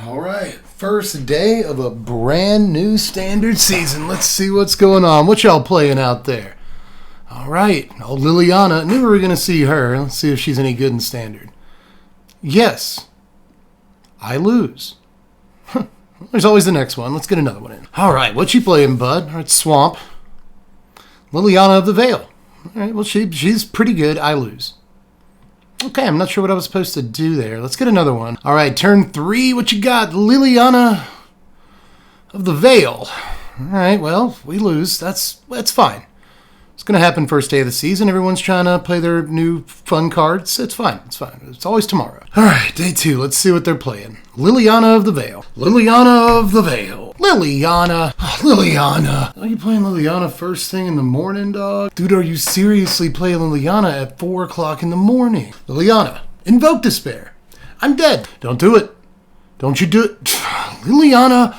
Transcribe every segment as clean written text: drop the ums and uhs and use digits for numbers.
All right, first day of a brand new standard season. Let's see what's going on. What y'all playing out there? All right, old Liliana. Knew we were going to see her. Let's see if she's any good in standard. Yes, I lose. There's always the next one. Let's get another one in. All right, what you playing, bud? All right, Swamp. Liliana of the Veil. All right, well, she's pretty good. I lose. Okay, I'm not sure what I was supposed to do there. Let's get another one. All right, turn 3. What you got? Liliana of the Veil. All right, well, we lose. That's fine. It's going to happen first day of the season. Everyone's trying to play their new fun cards. It's fine. It's fine. It's always tomorrow. All right, day 2. Let's see what they're playing. Liliana of the Veil. Liliana of the Veil. Liliana. Oh, Liliana. Are you playing Liliana first thing in the morning, dog? Dude, are you seriously playing Liliana at 4 o'clock in the morning? Liliana. Invoke Despair. I'm dead. Don't do it. Don't you do it. Liliana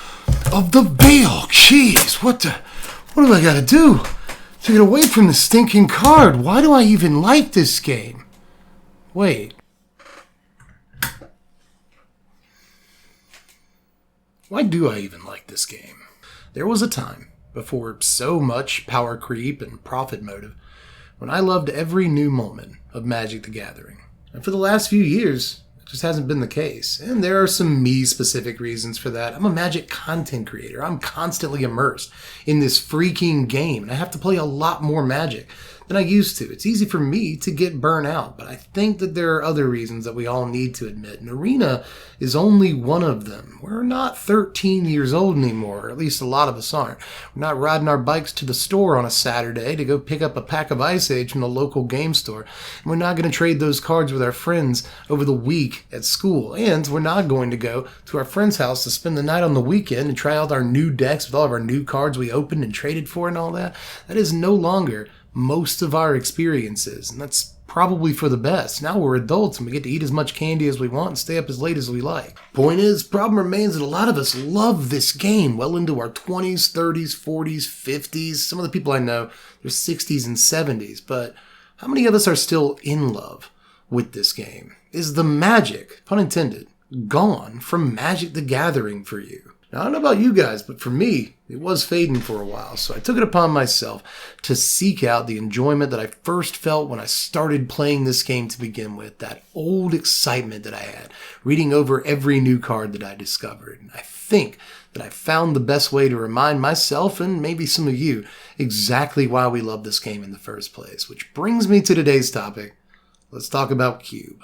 of the Veil. Jeez, what do I gotta do to get away from the stinking card? Why do I even like this game? Wait. Why do I even like this game? There was a time, before so much power creep and profit motive, when I loved every new moment of Magic the Gathering. And for the last few years, it just hasn't been the case. And there are some me-specific reasons for that. I'm a Magic content creator. I'm constantly immersed in this freaking game, and I have to play a lot more Magic than I used to. It's easy for me to get burnt out, but I think that there are other reasons that we all need to admit, and Arena is only one of them. We're not 13 years old anymore, or at least a lot of us aren't. We're not riding our bikes to the store on a Saturday to go pick up a pack of Ice Age from the local game store, and we're not going to trade those cards with our friends over the week at school, and we're not going to go to our friend's house to spend the night on the weekend and try out our new decks with all of our new cards we opened and traded for and all that. That is no longer most of our experiences, and that's probably for the best. Now we're adults and we get to eat as much candy as we want and stay up as late as we like. Point is, problem remains that a lot of us love this game well into our 20s, 30s, 40s, 50s. Some of the people I know, they're 60s and 70s, but how many of us are still in love with this game? Is the magic, pun intended, gone from Magic the Gathering for you? Now, I don't know about you guys, but for me, it was fading for a while, so I took it upon myself to seek out the enjoyment that I first felt when I started playing this game to begin with, that old excitement that I had, reading over every new card that I discovered. And I think that I found the best way to remind myself, and maybe some of you, exactly why we love this game in the first place. Which brings me to today's topic. Let's talk about Cube.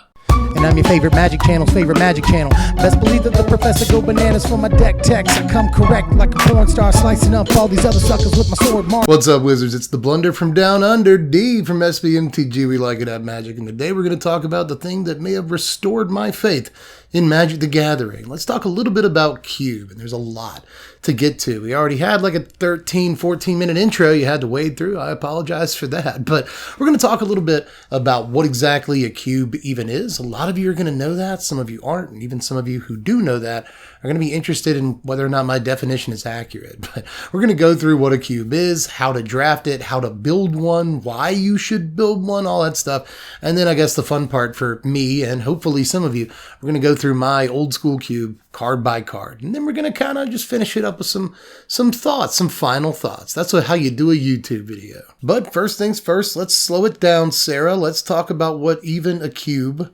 And I'm your favorite Magic Channel's favorite Magic Channel. Best believe that the professor go bananas for my deck techs. I come correct like a porn star, slicing up all these other suckers with my sword mark. What's up, Wizards? It's the Blunder from Down Under, D from Mtg. We like it at Magic. And today we're going to talk about the thing that may have restored my faith in Magic the Gathering. Let's talk a little bit about Cube, and there's a lot to get to. We already had like a 13, 14-minute intro you had to wade through. I apologize for that, but we're going to talk a little bit about what exactly a cube even is. A lot of you are going to know that, some of you aren't, and even some of you who do know that are going to be interested in whether or not my definition is accurate. But we're going to go through what a cube is, how to draft it, how to build one, why you should build one, all that stuff. And then I guess the fun part for me, and hopefully some of you, we're going to go through my old school cube card by card. And then we're going to kind of just finish it up with some thoughts, some final thoughts. That's how you do a YouTube video. But first things first, let's slow it down, Sarah. Let's talk about what even a cube, ?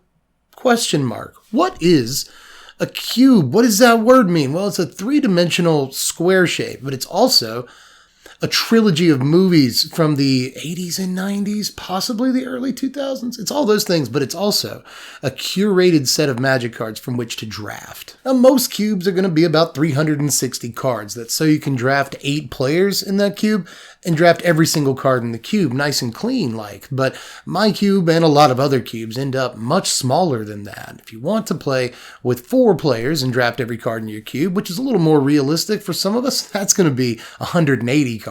What is a cube? What does that word mean? Well, it's a three-dimensional square shape, but it's also a trilogy of movies from the 80s and 90s, possibly the early 2000s. It's all those things, but it's also a curated set of Magic cards from which to draft. Now, most cubes are going to be about 360 cards. That's so you can draft 8 players in that cube and draft every single card in the cube nice and clean like. But my cube and a lot of other cubes end up much smaller than that. If you want to play with 4 players and draft every card in your cube, which is a little more realistic for some of us, that's going to be 180 cards.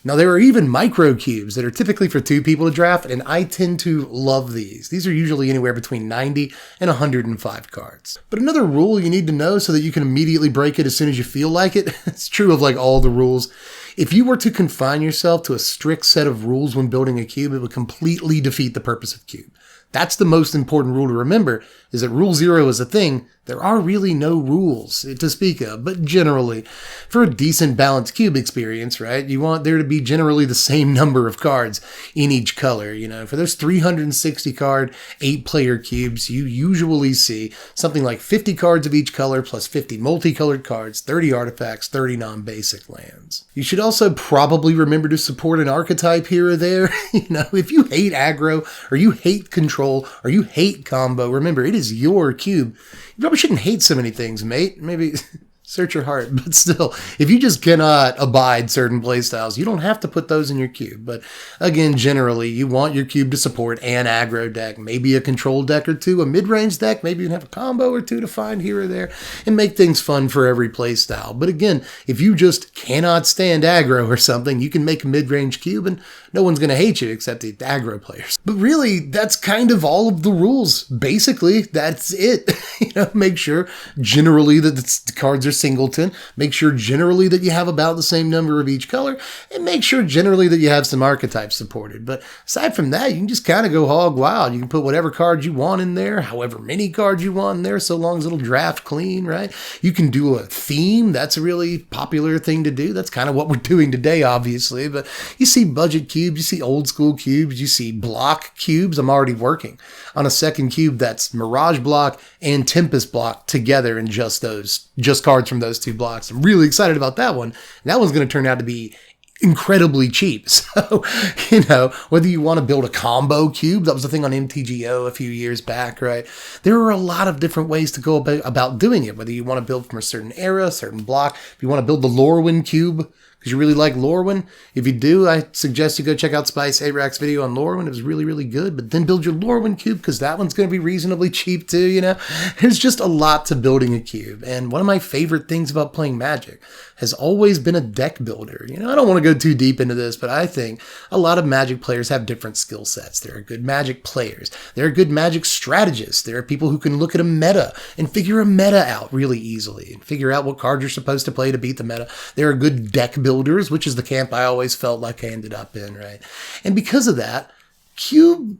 Now, there are even micro cubes that are typically for 2 people to draft, and I tend to love these. These are usually anywhere between 90 and 105 cards. But another rule you need to know so that you can immediately break it as soon as you feel like it, it's true of like all the rules, If you were to confine yourself to a strict set of rules when building a cube, it would completely defeat the purpose of cube. That's the most important rule to remember, is that rule 0 is a thing. There are really no rules to speak of, but generally, for a decent balanced cube experience, right, you want there to be generally the same number of cards in each color. For those 360 card, 8-player cubes, you usually see something like 50 cards of each color plus 50 multicolored cards, 30 artifacts, 30 non-basic lands. You should also probably remember to support an archetype here or there. If you hate aggro, or you hate control, or you hate combo, remember, it is your cube. You probably shouldn't hate so many things, mate. Maybe search your heart. But still, if you just cannot abide certain playstyles, you don't have to put those in your cube. But again, generally, you want your cube to support an aggro deck, maybe a control deck or two, a mid-range deck, maybe you can have a combo or two to find here or there, and make things fun for every playstyle. But again, if you just cannot stand aggro or something, you can make a mid-range cube and no one's going to hate you except the aggro players. But really, that's kind of all of the rules. Basically, that's it. Make sure generally that the cards are singleton. Make sure generally that you have about the same number of each color. And make sure generally that you have some archetypes supported. But aside from that, you can just kind of go hog wild. You can put whatever cards you want in there, however many cards you want in there, so long as it'll draft clean, right? You can do a theme. That's a really popular thing to do. That's kind of what we're doing today, obviously. But you see budget cubes, you see old school cubes, you see block cubes. I'm already working on a second cube that's Mirage block and Tempest block together in just cards from those two blocks. I'm really excited about that one. And that one's going to turn out to be incredibly cheap. So, whether you want to build a combo cube, that was the thing on MTGO a few years back, right? There are a lot of different ways to go about doing it, whether you want to build from a certain era, a certain block. If you want to build the Lorwyn cube, because you really like Lorwyn. If you do, I suggest you go check out Spice A-Rack's video on Lorwyn. It was really, really good. But then build your Lorwyn cube, because that one's going to be reasonably cheap too, There's just a lot to building a cube. And one of my favorite things about playing Magic has always been a deck builder. I don't want to go too deep into this, but I think a lot of Magic players have different skill sets. There are good Magic players. There are good Magic strategists. There are people who can look at a meta and figure a meta out really easily and figure out what cards you're supposed to play to beat the meta. There are good deck builders, which is the camp I always felt like I ended up in, right? And because of that, cube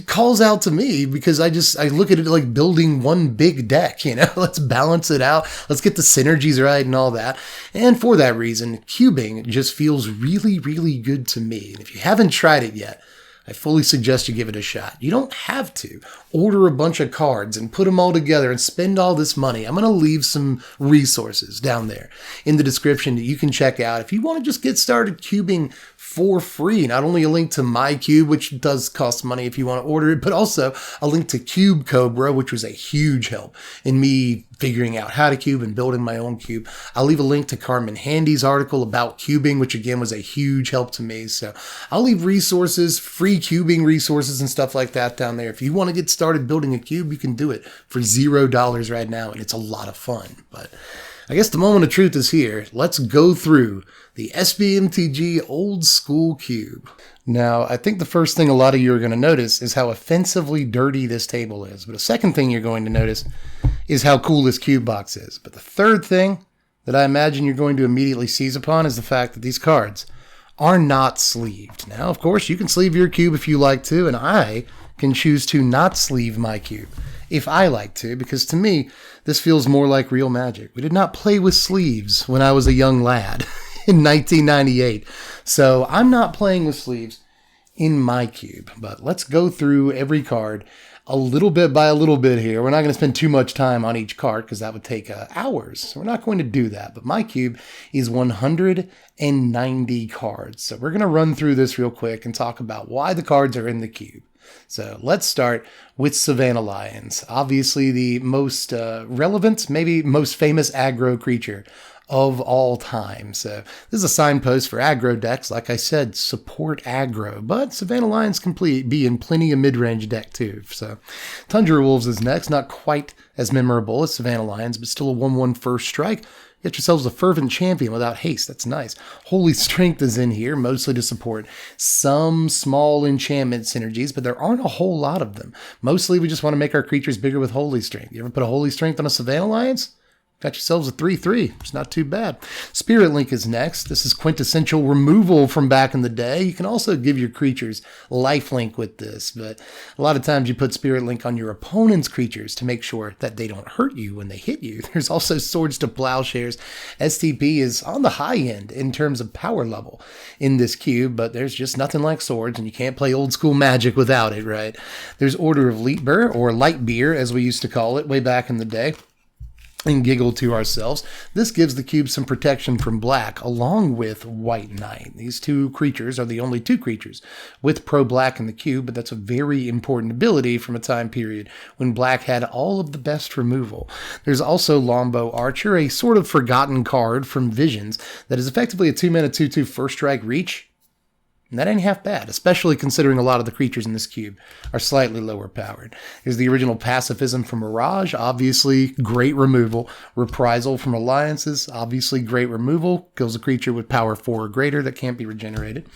calls out to me, because I look at it like building one big deck, let's balance it out. Let's get the synergies right and all that. And for that reason, cubing just feels really, really good to me. And if you haven't tried it yet, I fully suggest you give it a shot. You don't have to order a bunch of cards and put them all together and spend all this money. I'm going to leave some resources down there in the description that you can check out if you want to just get started cubing for free. Not only a link to my cube, which does cost money if you want to order it, but also a link to Cube Cobra, which was a huge help in me figuring out how to cube and building my own cube. I'll leave a link to Carmen Handy's article about cubing, which again was a huge help to me. So I'll leave resources, free cubing resources and stuff like that down there. If you want to get started building a cube, you can do it for $0 right now, and it's a lot of fun. But I guess the moment of truth is here. Let's go through the SBMTG old school cube. Now, I think the first thing a lot of you are going to notice is how offensively dirty this table is. But a second thing you're going to notice is how cool this cube box is. But the third thing that I imagine you're going to immediately seize upon is the fact that these cards are not sleeved. Now, of course, you can sleeve your cube if you like to, and I can choose to not sleeve my cube if I like to, because to me, this feels more like real Magic. We did not play with sleeves when I was a young lad in 1998. So I'm not playing with sleeves in my cube, but let's go through every card a little bit by a little bit here. We're not going to spend too much time on each card because that would take hours. So we're not going to do that, but my cube is 190 cards. So we're going to run through this real quick and talk about why the cards are in the cube. So let's start with Savannah Lions, obviously the most relevant, maybe most famous aggro creature of all time. So this is a signpost for aggro decks. Like I said, support aggro, but Savannah Lions can be in plenty of mid-range deck too. So Tundra Wolves is next, not quite as memorable as Savannah Lions, but still a 1/1 first strike. Get yourselves a Fervent Champion without haste. That's nice. Holy Strength is in here, mostly to support some small enchantment synergies, but there aren't a whole lot of them. Mostly we just want to make our creatures bigger with Holy Strength. You ever put a Holy Strength on a Savannah Lions? Got yourselves a 3/3. It's not too bad. Spirit Link is next. This is quintessential removal from back in the day. You can also give your creatures life link with this, but a lot of times you put Spirit Link on your opponent's creatures to make sure that they don't hurt you when they hit you. There's also Swords to Plowshares. STP is on the high end in terms of power level in this cube, but there's just nothing like swords, and you can't play old school Magic without it, right? There's Order of Leetbeer, or Light Beer, as we used to call it way back in the day. And giggle to ourselves. This gives the cube some protection from black, along with White Knight. These two creatures are the only two creatures with pro-black in the cube, but that's a very important ability from a time period when black had all of the best removal. There's also Longbow Archer, a sort of forgotten card from Visions that is effectively a 2-mana 2/2 first strike reach. And that ain't half bad, especially considering a lot of the creatures in this cube are slightly lower powered. There's the original Pacifism from Mirage, obviously great removal. Reprisal from Alliances, obviously great removal. Kills a creature with power 4 or greater that can't be regenerated.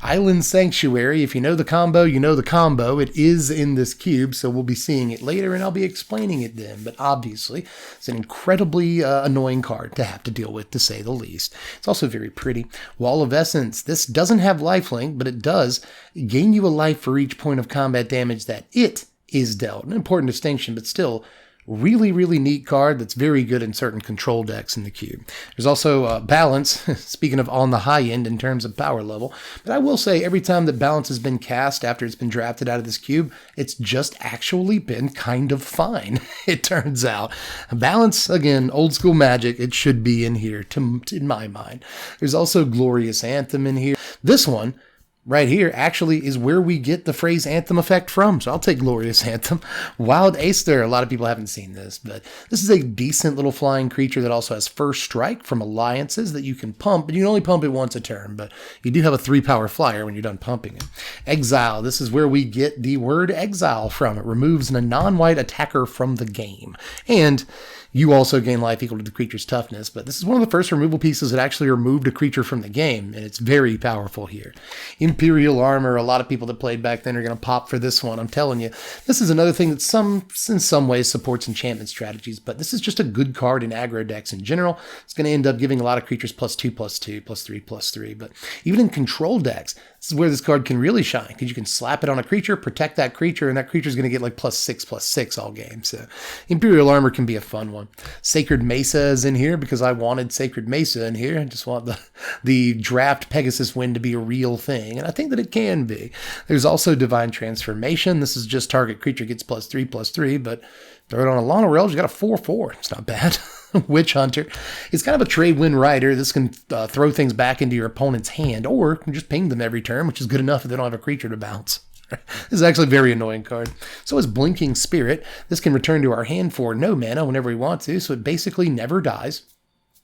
Island Sanctuary, if you know the combo, you know the combo. It is in this cube, so we'll be seeing it later and I'll be explaining it then. But obviously, it's an incredibly annoying card to have to deal with, to say the least. It's also very pretty. Wall of Essence. This doesn't have lifelink, but it does gain you a life for each point of combat damage that it is dealt. An important distinction, but still really, really neat card that's very good in certain control decks in the cube. There's also Balance, speaking of on the high end in terms of power level. But I will say every time that Balance has been cast after it's been drafted out of this cube, it's just actually been kind of fine, it turns out. Balance, again, old school Magic, it should be in here, in my mind. There's also Glorious Anthem in here. This one, right here, actually is where we get the phrase Anthem effect from, so I'll take Glorious Anthem. Wild Aether, a lot of people haven't seen this, but this is a decent little flying creature that also has First Strike from Alliances that you can pump, but you can only pump it once a turn, but you do have a 3-power flyer when you're done pumping it. Exile, this is where we get the word exile from. It removes a non-white attacker from the game, and you also gain life equal to the creature's toughness, but this is one of the first removal pieces that actually removed a creature from the game, and it's very powerful here. Imperial Armor, a lot of people that played back then are going to pop for this one. I'm telling you, this is another thing that in some ways supports enchantment strategies, but this is just a good card in aggro decks in general. It's going to end up giving a lot of creatures +2/+2, +3/+3, but even in control decks, this is where this card can really shine, because you can slap it on a creature, protect that creature, and that creature's going to get like +6/+6 all game. So Imperial Armor can be a fun one. Sacred Mesa is in here because I wanted Sacred Mesa in here. I just want the draft Pegasus win to be a real thing, and I think that it can be. There's also Divine Transformation. This is just target creature gets +3/+3, but throw it on a Lana Rails, you got a 4/4. It's not bad. Witch Hunter. It's kind of a trade win rider. This can throw things back into your opponent's hand, or can just ping them every turn, which is good enough if they don't have a creature to bounce. This is actually a very annoying card. So is Blinking Spirit. This can return to our hand for no mana whenever we want to, so it basically never dies.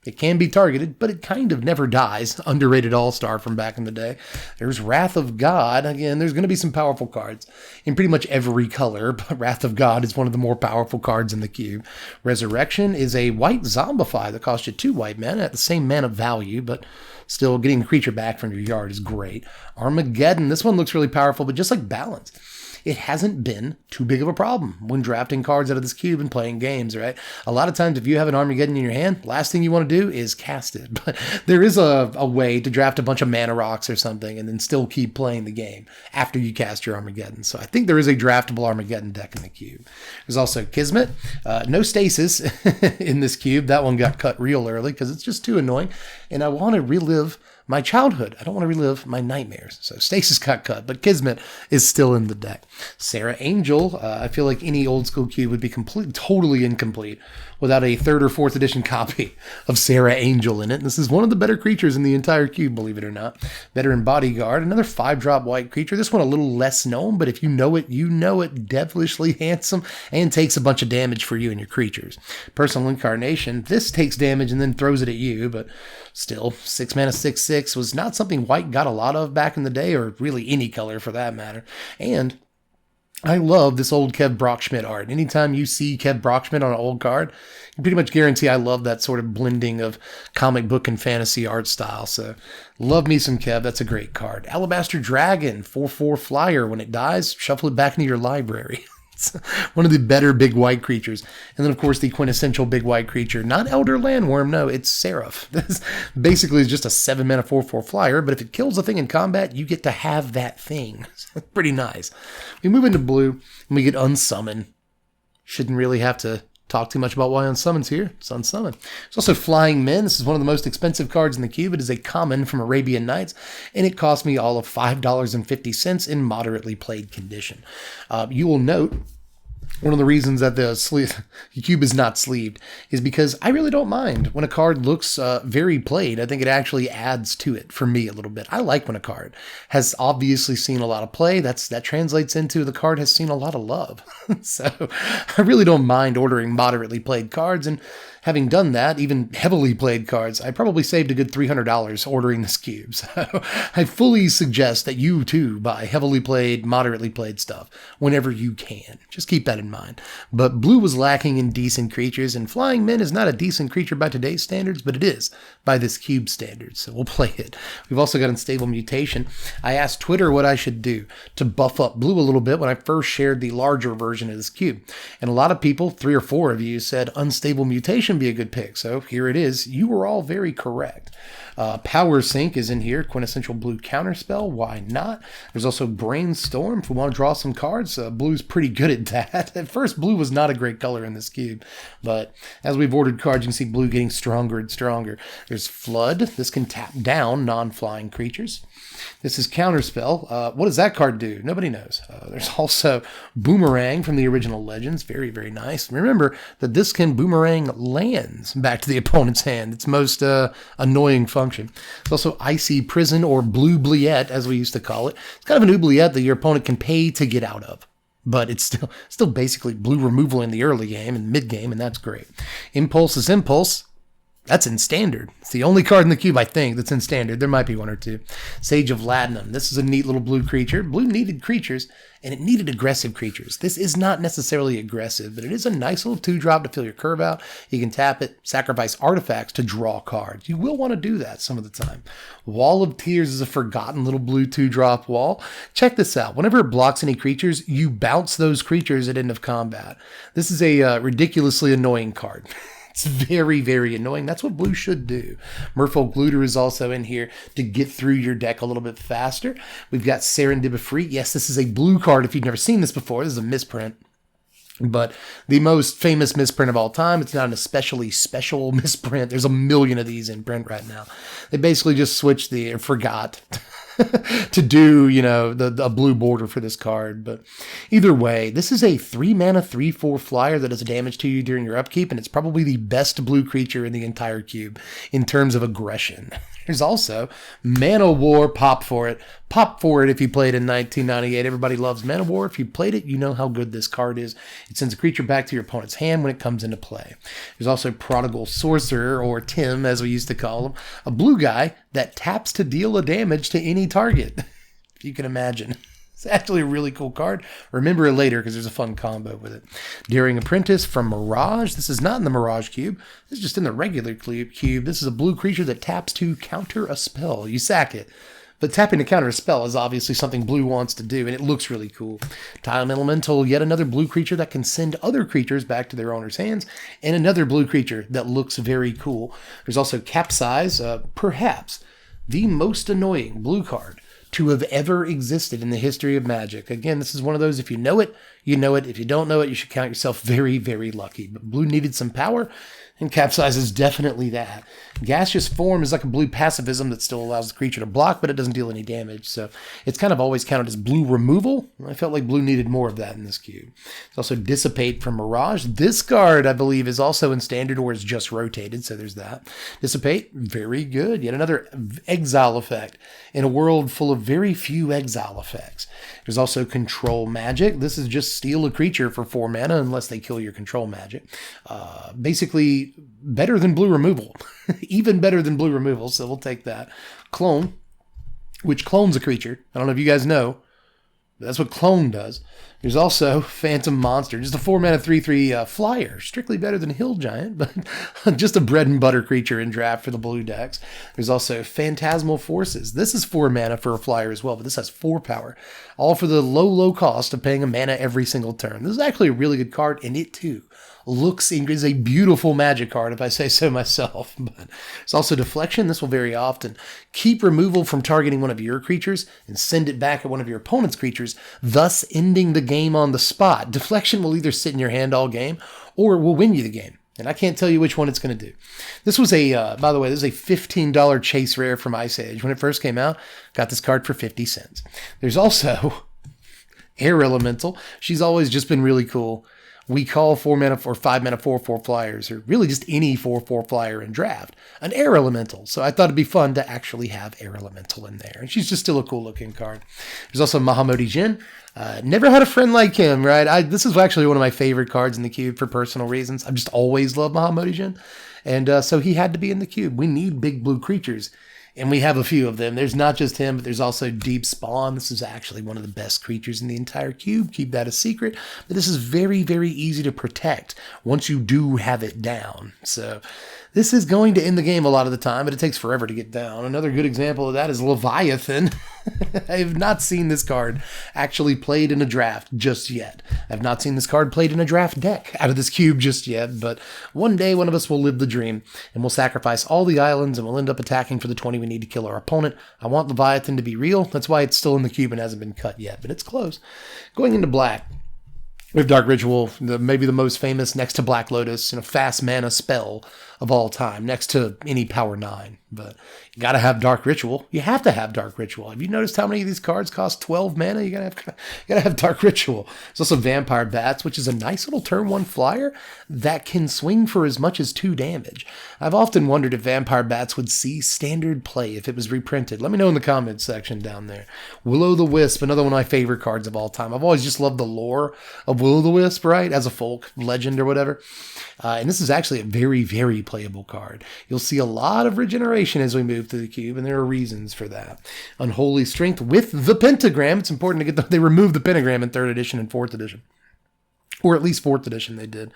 It can be targeted, but it kind of never dies. Underrated all-star from back in the day. There's Wrath of God. Again, there's going to be some powerful cards in pretty much every color, but Wrath of God is one of the more powerful cards in the cube. Resurrection is a white zombify that costs you 2 white mana at the same mana value, but still getting a creature back from your yard is great. Armageddon. This one looks really powerful, but just like Balance, it hasn't been too big of a problem when drafting cards out of this cube and playing games, right? A lot of times if you have an Armageddon in your hand, last thing you want to do is cast it. But there is a way to draft a bunch of mana rocks or something and then still keep playing the game after you cast your Armageddon. So I think there is a draftable Armageddon deck in the cube. There's also Kismet. No stasis in this cube. That one got cut real early because it's just too annoying. And I want to relive my childhood. I don't want to relive my nightmares. So Stasis got cut, but Kismet is still in the deck. Sarah Angel, I feel like any old school cube would be totally incomplete without a 3rd or 4th edition copy of Sarah Angel in it. And this is one of the better creatures in the entire cube, believe it or not. Veteran Bodyguard, another 5-drop white creature. This one a little less known, but if you know it, you know it. Devilishly handsome and takes a bunch of damage for you and your creatures. Personal Incarnation, this takes damage and then throws it at you, but still, 6 mana, 6/6 was not something white got a lot of back in the day, or really any color for that matter. And I love this old Kev Brockschmidt art. Anytime you see Kev Brockschmidt on an old card, you pretty much guarantee I love that sort of blending of comic book and fantasy art style. So love me some Kev. That's a great card. Alabaster Dragon, 4/4 flyer. When it dies, shuffle it back into your library. It's one of the better big white creatures. And then, of course, the quintessential big white creature. Not Elder Landworm, no, it's Seraph. This basically is just a 7-mana 4/4 flyer, but if it kills a thing in combat, you get to have that thing. Pretty nice. We move into blue, and we get Unsummon. Shouldn't really have to talk too much about why Unsummon's here. It's Unsummon. There's also Flying Men. This is one of the most expensive cards in the cube. It is a common from Arabian Nights, and it cost me all of $5.50 in moderately played condition. You will note one of the reasons that the cube is not sleeved is because I really don't mind when a card looks very played. I think it actually adds to it for me a little bit. I like when a card has obviously seen a lot of play. That translates into the card has seen a lot of love. So I really don't mind ordering moderately played cards, and having done that, even heavily played cards, I probably saved a good $300 ordering this cube. So I fully suggest that you too buy heavily played, moderately played stuff whenever you can. Just keep that in mind. But blue was lacking in decent creatures, and Flying Men is not a decent creature by today's standards, but it is by this cube standards, so we'll play it. We've also got Unstable Mutation. I asked Twitter what I should do to buff up blue a little bit when I first shared the larger version of this cube. And a lot of people, 3 or 4 of you, said Unstable Mutation be a good pick. So here it is. You were all very correct. Power Sink is in here. Quintessential blue counterspell. Why not? There's also Brainstorm. If we want to draw some cards, blue's pretty good at that. At first, blue was not a great color in this cube, but as we've ordered cards, you can see blue getting stronger and stronger. There's Flood. This can tap down non-flying creatures. This is Counterspell. What does that card do? Nobody knows. There's also Boomerang from the original Legends. Very, very nice. Remember that this can boomerang lands back to the opponent's hand. It's most annoying function. There's also Icy Prison, or Blue Bliette, as we used to call it. It's kind of an oubliette that your opponent can pay to get out of. But it's still basically blue removal in the early game and mid game, and that's great. Impulse is Impulse. That's in standard. It's the only card in the cube, I think, that's in standard. There might be 1 or 2. Sage of Latinum. This is a neat little blue creature. Blue needed creatures, and it needed aggressive creatures. This is not necessarily aggressive, but it is a nice little 2-drop to fill your curve out. You can tap it, sacrifice artifacts to draw cards. You will want to do that some of the time. Wall of Tears is a forgotten little blue 2-drop wall. Check this out. Whenever it blocks any creatures, you bounce those creatures at end of combat. This is a ridiculously annoying card. It's very, very annoying. That's what blue should do. Merfolk Looter is also in here to get through your deck a little bit faster. We've got Serendipity. Yes, this is a blue card if you've never seen this before. This is a misprint. But the most famous misprint of all time. It's not an especially special misprint. There's a million of these in print right now. They basically just switched forgot to do, a blue border for this card. But either way, this is a 3-mana 3/4 flyer that does damage to you during your upkeep, and it's probably the best blue creature in the entire cube in terms of aggression. There's also Mana War. Pop for it. Pop for it if you played in 1998. Everybody loves Mana War. If you played it, you know how good this card is. It sends a creature back to your opponent's hand when it comes into play. There's also Prodigal Sorcerer, or Tim as we used to call him. A blue guy that taps to deal a damage to any target. If you can imagine. It's actually a really cool card. Remember it later because there's a fun combo with it. Daring Apprentice from Mirage. This is not in the Mirage cube. This is just in the regular cube. This is a blue creature that taps to counter a spell. You sack it. But tapping to counter a spell is obviously something blue wants to do, and it looks really cool. Time Elemental, yet another blue creature that can send other creatures back to their owner's hands, and another blue creature that looks very cool. There's also Capsize, perhaps the most annoying blue card to have ever existed in the history of Magic. Again, this is one of those, if you know it, you know it. If you don't know it, you should count yourself very, very lucky. But blue needed some power, and Capsize is definitely that. Gaseous Form is like a blue pacifism that still allows the creature to block, but it doesn't deal any damage. So it's kind of always counted as blue removal. I felt like blue needed more of that in this cube. There's also Dissipate from Mirage. This card, I believe, is also in standard or is just rotated, so there's that. Dissipate, very good. Yet another exile effect in a world full of very few exile effects. There's also Control Magic. This is just steal a creature for 4 mana unless they kill your control magic. Basically, better than blue removal. Even better than blue removal, so we'll take that. Clone, which clones a creature. I don't know if you guys know, but that's what Clone does. There's also Phantom Monster, just a 4-mana 3/3 flyer, strictly better than Hill Giant, but just a bread and butter creature in draft for the blue decks. There's also Phantasmal Forces. This is 4 mana for a flyer as well, but this has 4 power, all for the low cost of paying a mana every single turn. This is actually a really good card, and it too is a beautiful Magic card, if I say so myself. But it's also Deflection. This will very often keep removal from targeting one of your creatures and send it back at one of your opponent's creatures, thus ending the game on the spot. Deflection will either sit in your hand all game or it will win you the game. And I can't tell you which one it's going to do. This was by the way, this is a $15 chase rare from Ice Age. When it first came out, got this card for 50 cents. There's also Air Elemental. She's always just been really cool. We call 4 mana or 5 mana 4/4 flyers, or really just any 4/4 flyer in draft, an Air Elemental. So I thought it'd be fun to actually have Air Elemental in there. And she's just still a cool looking card. There's also Mahamoti Jin. Never had a friend like him, right? This is actually one of my favorite cards in the cube for personal reasons. I've just always loved Mahamoti Jin. And so he had to be in the cube. We need big blue creatures. And we have a few of them. There's not just him, but there's also Deep Spawn. This is actually one of the best creatures in the entire cube. Keep that a secret. But this is very, very easy to protect once you do have it down. So this is going to end the game a lot of the time, but it takes forever to get down. Another good example of that is Leviathan. I have not seen this card actually played in a draft just yet. I have not seen this card played in a draft deck out of this cube just yet, but one day one of us will live the dream and we'll sacrifice all the islands and we'll end up attacking for the 20 we need to kill our opponent. I want Leviathan to be real. That's why it's still in the cube and hasn't been cut yet, but it's close. Going into black, we have Dark Ritual, maybe the most famous next to Black Lotus, fast mana spell of all time, next to any Power 9. But you gotta have Dark Ritual. You have to have Dark Ritual. Have you noticed how many of these cards cost 12 mana? You gotta have Dark Ritual. There's also Vampire Bats, which is a nice little turn 1 flyer that can swing for as much as 2 damage. I've often wondered if Vampire Bats would see standard play if it was reprinted. Let me know in the comments section down there. Will-O-the-Wisp, another one of my favorite cards of all time. I've always just loved the lore of Will-O-the-Wisp, right? As a folk legend or whatever. And this is actually a very, very playable card. You'll see a lot of regeneration as we move through the cube, and there are reasons for that. Unholy Strength with the pentagram. It's important to get they removed the pentagram in 3rd edition and 4th edition. Or at least 4th edition they did.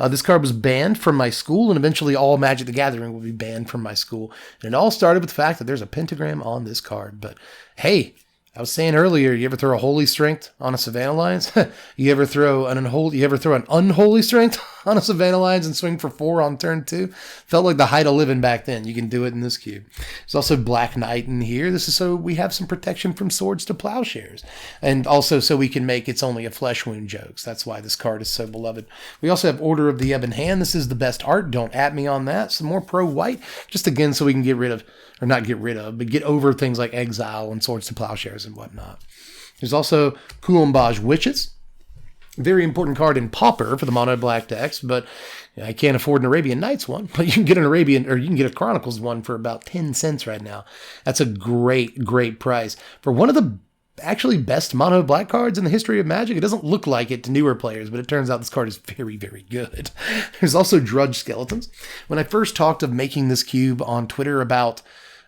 This card was banned from my school, and eventually all Magic the Gathering will be banned from my school. And it all started with the fact that there's a pentagram on this card. But hey, I was saying earlier, you ever throw a Holy Strength on a Savannah Lions? You ever throw an Unholy Strength on a Savannah Lions and swing for 4 on turn 2? Felt like the height of living back then. You can do it in this cube. There's also Black Knight in here. This is so we have some protection from swords to plowshares. And also so we can make It's Only a Flesh Wound jokes. That's why this card is so beloved. We also have Order of the Ebon Hand. This is the best art. Don't at me on that. Some more pro-white. Just again so we can but get over things like Exile and Swords to Plowshares and whatnot. There's also Kulombaj Witches. Very important card in Pauper for the mono black decks, but I can't afford an Arabian Nights one, but you can get a Chronicles one for about 10 cents right now. That's a great, great price for one of the actually best mono black cards in the history of Magic. It doesn't look like it to newer players, but it turns out this card is very, very good. There's also Drudge Skeletons. When I first talked of making this cube on Twitter about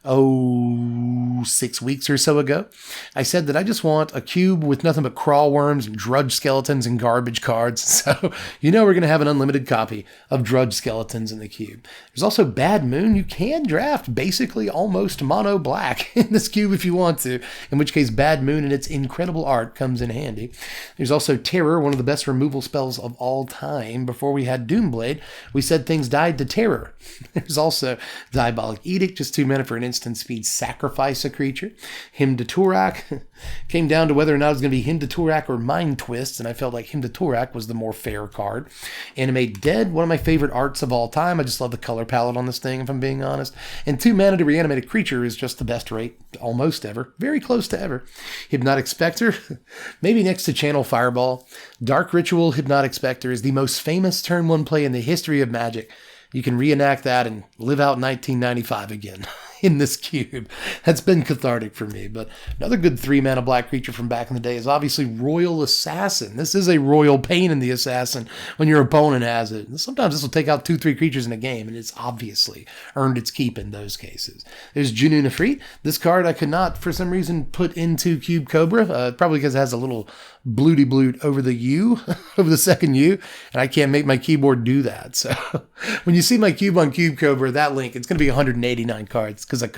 6 weeks or so ago, I said that I just want a cube with nothing but crawl worms and drudge skeletons and garbage cards. So, we're going to have an unlimited copy of Drudge Skeletons in the cube. There's also Bad Moon. You can draft basically almost mono black in this cube if you want to, in which case Bad Moon and its incredible art comes in handy. There's also Terror, one of the best removal spells of all time. Before we had Doomblade, we said things died to terror. There's also Diabolic Edict, just 2 mana for an instant speed sacrifice a creature. Hymn to Turak. Came down to whether or not it was going to be Hymn to Turak or Mind Twist, and I felt like Hymn to Turak was the more fair card. Animate Dead, one of my favorite arts of all time. I just love the color palette on this thing, if I'm being honest. And 2 mana to reanimate a creature is just the best rate almost ever. Very close to ever. Hypnotic Spectre, maybe next to Channel Fireball. Dark Ritual Hypnotic Spectre is the most famous turn 1 play in the history of Magic. You can reenact that and live out 1995 again in this cube. That's been cathartic for me. But another good 3-mana black creature from back in the day is obviously Royal Assassin. This is a royal pain in the assassin when your opponent has it. Sometimes this will take out 2-3 creatures in a game, and it's obviously earned its keep in those cases. There's Junoon Ifrit. This card I could not, for some reason, put into Cube Cobra, probably because it has a little blooty bloot over the U, over the second U, and I can't make my keyboard do that. So when you see my cube on Cube Cobra, that link, it's going to be 189 cards because I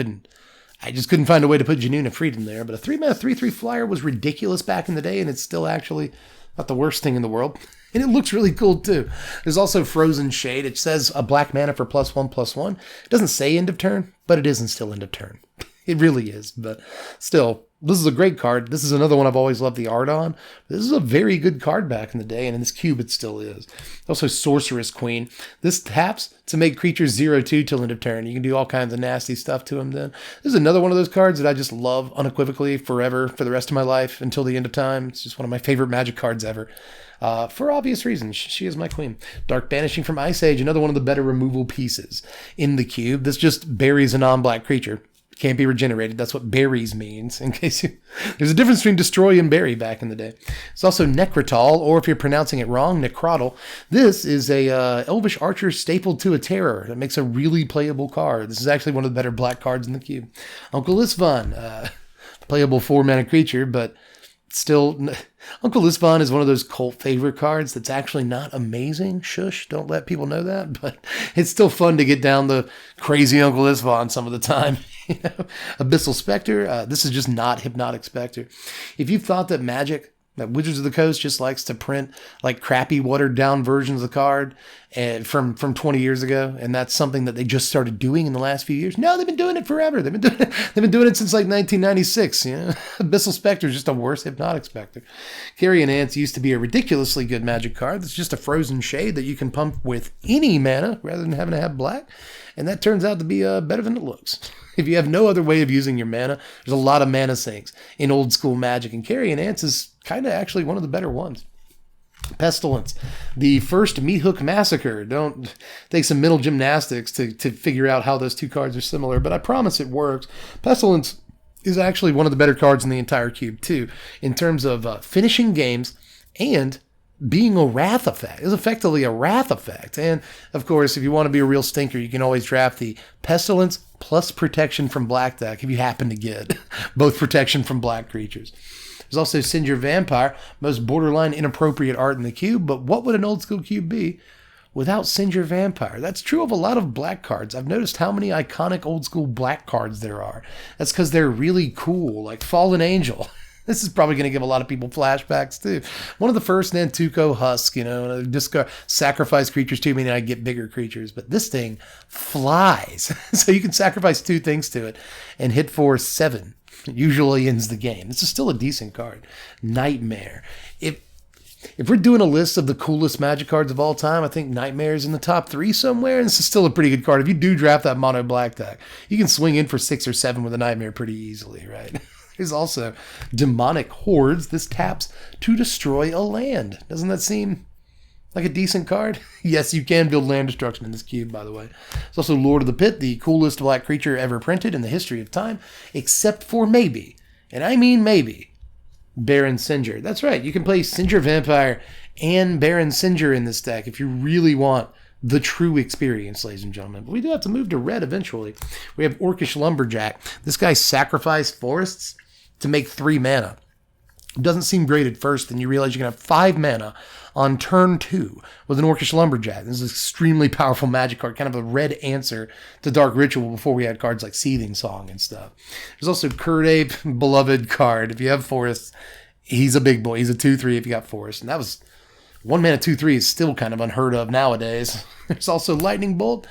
just couldn't find a way to put Januna Freedom there. But a 3-mana 3/3 flyer was ridiculous back in the day, and it's still actually not the worst thing in the world. And it looks really cool too. There's also Frozen Shade. It says a black mana for +1/+1. It doesn't say end of turn, but it isn't still end of turn. It really is. But still, this is a great card. This is another one I've always loved the art on. This is a very good card back in the day, and in this cube it still is. Also Sorceress Queen. This taps to make creatures 0/2 till end of turn. You can do all kinds of nasty stuff to them then. This is another one of those cards that I just love unequivocally forever for the rest of my life until the end of time. It's just one of my favorite Magic cards ever. For obvious reasons, she is my queen. Dark Banishing from Ice Age, another one of the better removal pieces in the cube. This just buries a non-black creature. Can't be regenerated. That's what berries means. In case you, there's a difference between destroy and bury back in the day. It's also Necrotol, or if you're pronouncing it wrong, Necrotl. This is a Elvish Archer stapled to a Terror. That makes a really playable card. This is actually one of the better black cards in the cube. Uncle Isvan, playable 4-mana creature, but still, Uncle Isvan is one of those cult favorite cards that's actually not amazing. Shush, don't let people know that. But it's still fun to get down the crazy Uncle Isvan some of the time. You know? Abyssal Spectre, this is just not Hypnotic Spectre. If you thought that Magic, that Wizards of the Coast just likes to print like crappy watered down versions of the card and from 20 years ago, and that's something that they just started doing in the last few years. No, they've been doing it forever. They've been doing it since like 1996. You know, Abyssal Spectre is just a worse Hypnotic Spectre. Carrion Ants used to be a ridiculously good Magic card. It's just a Frozen Shade that you can pump with any mana rather than having to have black, and that turns out to be better than it looks. If you have no other way of using your mana, there's a lot of mana sinks in old school Magic, and Carrion Ants is kind of actually one of the better ones. Pestilence, the first Meat Hook Massacre. Don't take some mental gymnastics to figure out how those two cards are similar, but I promise it works. Pestilence is actually one of the better cards in the entire cube too, in terms of finishing games and being a wrath effect. It's effectively a wrath effect. And of course, if you want to be a real stinker, you can always draft the Pestilence plus protection from black deck if you happen to get both protection from black creatures. There's also Sinjur Vampire, most borderline inappropriate art in the cube, but what would an old school cube be without Sinjur Vampire? That's true of a lot of black cards. I've noticed how many iconic old school black cards there are. That's because they're really cool, like Fallen Angel. This is probably going to give a lot of people flashbacks too. One of the first Nantuko Husk, you know, discard, sacrifice creatures to me and I get bigger creatures. But this thing flies. So you can sacrifice 2 things to it and hit for 7. It usually ends the game. This is still a decent card. Nightmare. If we're doing a list of the coolest Magic cards of all time, I think Nightmare is in the top 3 somewhere, and this is still a pretty good card. If you do draft that mono black deck, you can swing in for 6 or 7 with a Nightmare pretty easily, right? There's also Demonic Hordes. This taps to destroy a land. Doesn't that seem like a decent card? Yes, you can build land destruction in this cube, by the way. There's also Lord of the Pit, the coolest black creature ever printed in the history of time, except for maybe, and I mean maybe, Baron Sinjur. That's right, you can play Sinjur Vampire and Baron Sinjur in this deck if you really want the true experience, ladies and gentlemen. But we do have to move to red eventually. We have Orcish Lumberjack. This guy sacrificed forests to make 3 mana. It doesn't seem great at first, then you realize you can have 5 mana on turn 2 with an Orcish Lumberjack. This is an extremely powerful Magic card, kind of a red answer to Dark Ritual before we had cards like Seething Song and stuff. There's also Curd Ape, beloved card. If you have forests, he's a big boy. He's a 2/3 if you got forests. And that was 1 mana 2/3 is still kind of unheard of nowadays. There's also Lightning Bolt.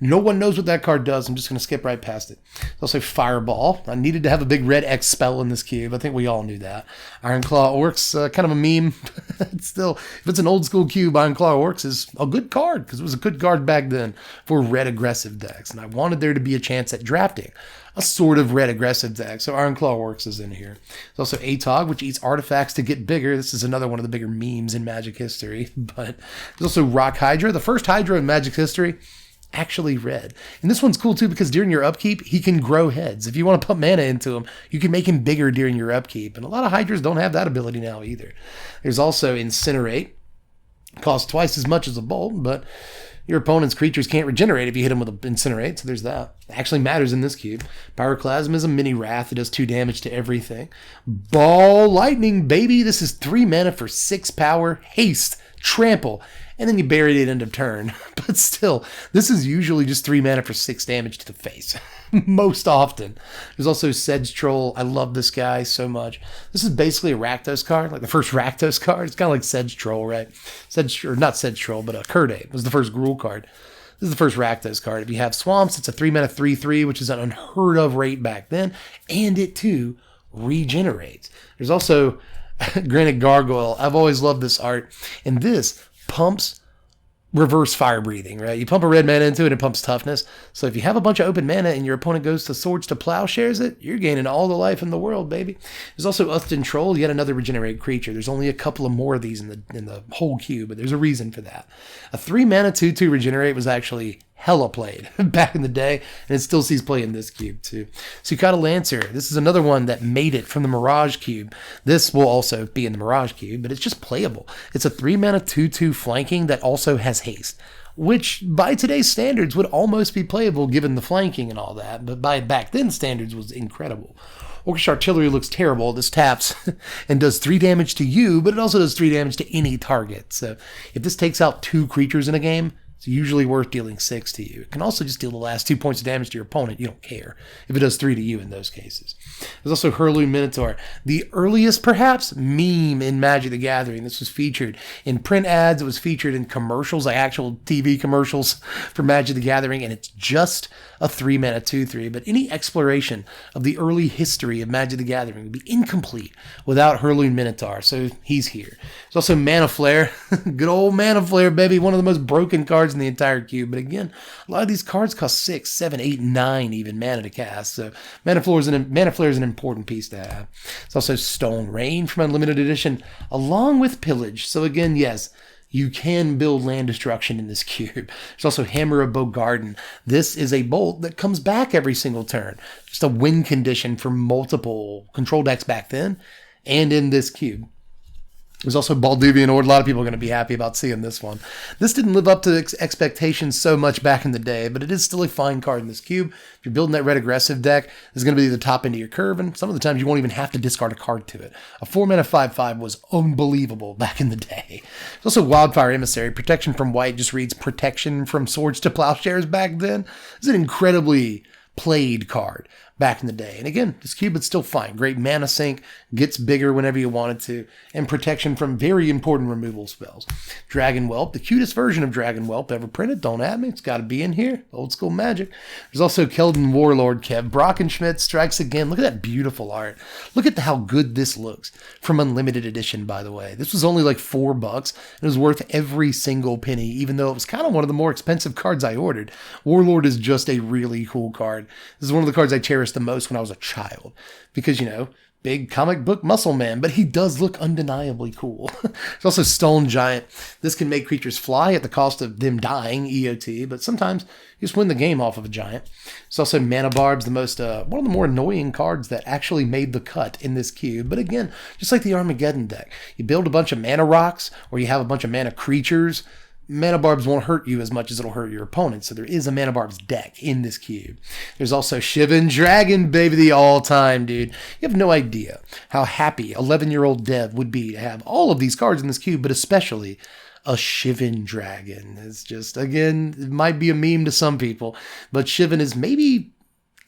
No one knows what that card does. I'm just going to skip right past it. There's also Fireball. I needed to have a big red X spell in this cube. I think we all knew that. Ironclaw Orcs, kind of a meme. It's still, if it's an old school cube, Ironclaw Orcs is a good card because it was a good card back then for red aggressive decks. And I wanted there to be a chance at drafting a sort of red aggressive deck. So Ironclaw Orcs is in here. There's also Atog, which eats artifacts to get bigger. This is another one of the bigger memes in Magic history. But there's also Rock Hydra, the first Hydra in Magic history. Actually red. And this one's cool too because during your upkeep, he can grow heads. If you want to put mana into him, you can make him bigger during your upkeep. And a lot of Hydras don't have that ability now either. There's also Incinerate. Costs twice as much as a Bolt, but Your opponent's creatures can't regenerate if you hit them with an Incinerate, so there's that. It actually matters in this cube. Pyroclasm is a mini Wrath. It does 2 damage to everything. Ball Lightning, baby. This is 3 mana for 6 power, haste, trample, and then you bury it end of turn. But still, this is usually just 3 mana for 6 damage to the face. Most often. There's also Sedge Troll. I love this guy so much. This is basically a Rakdos card, like the first Rakdos card. It's kind of like Sedge Troll, right? Not Sedge Troll, but Kurde was the first Gruul card. This is the first Rakdos card. If you have Swamps, it's a 3 mana 3/3, which is an unheard of rate back then, and it too regenerates. There's also Granite Gargoyle. I've always loved this art, and this pumps reverse fire breathing, right? You pump a red mana into it, it pumps toughness. So if you have a bunch of open mana and your opponent goes to Swords to Plowshares it, you're gaining all the life in the world, baby. There's also Uthden Troll, yet another regenerate creature. There's only a couple of more of these in the whole cube, but there's a reason for that. A 3 mana 2/2 regenerate was actually hella played back in the day, and it still sees play in this cube too. Sukata Lancer, this is another one that made it from the Mirage cube. This will also be in the Mirage cube, but it's just playable. It's a 3 mana 2/2 flanking that also has haste, which by today's standards would almost be playable given the flanking and all that, but by back then standards was incredible. Orcish Artillery looks terrible. This taps and does 3 damage to you, but it also does 3 damage to any target. So if this takes out 2 creatures in a game, it's usually worth dealing 6 to you. It can also just deal the last 2 points of damage to your opponent. You don't care if it does 3 to you in those cases. There's also Hurloon Minotaur, the earliest, perhaps, meme in Magic the Gathering. This was featured in print ads. It was featured in commercials, like actual TV commercials for Magic the Gathering, and it's just a 3 mana 2/3. But any exploration of the early history of Magic the Gathering would be incomplete without Hurloon Minotaur, so he's here. There's also Mana Flare. Good old Mana Flare, baby. One of the most broken cards in the entire cube. But again, a lot of these cards cost 6, 7, 8, 9 even mana to cast. So Mana Flare is an important piece to have. It's also Stone Rain from Unlimited Edition, along with Pillage. So again, yes, you can build land destruction in this cube. There's also Hammer of Bogarden. This is a bolt that comes back every single turn. Just a win condition for multiple control decks back then and in this cube. There's also Balduvian Ord. A lot of people are going to be happy about seeing this one. This didn't live up to expectations so much back in the day, but it is still a fine card in this cube. If you're building that red aggressive deck, this is going to be the top end of your curve, and some of the times you won't even have to discard a card to it. A 4 mana 5/5 was unbelievable back in the day. There's also Wildfire Emissary. Protection from white just reads protection from Swords to Plowshares back then. It's an incredibly played card back in the day. And again, this cube is still fine. Great mana sink, gets bigger whenever you want it to, and protection from very important removal spells. Dragon Whelp, the cutest version of Dragon Whelp ever printed. Don't at me. It's got to be in here. Old school Magic. There's also Keldon Warlord Kev. Brockenschmidt strikes again. Look at that beautiful art. Look at how good this looks from Unlimited Edition, by the way. This was only like $4. It was worth every single penny, even though it was kind of one of the more expensive cards I ordered. Warlord is just a really cool card. This is one of the cards I cherished the most when I was a child because, you know, big comic book muscle man, but he does look undeniably cool. There's also Stone Giant. This can make creatures fly at the cost of them dying, EOT, but sometimes you just win the game off of a giant. There's also Mana Barbs, one of the more annoying cards that actually made the cut in this cube. But again, just like the Armageddon deck, you build a bunch of mana rocks or you have a bunch of mana creatures, Mana Barbs won't hurt you as much as it'll hurt your opponent, so there is a Mana Barbs deck in this cube. There's also Shivan Dragon, baby, the all-time, dude. You have no idea how happy 11-year-old Dev would be to have all of these cards in this cube, but especially a Shivan Dragon. It's just, again, it might be a meme to some people, but Shivan is maybe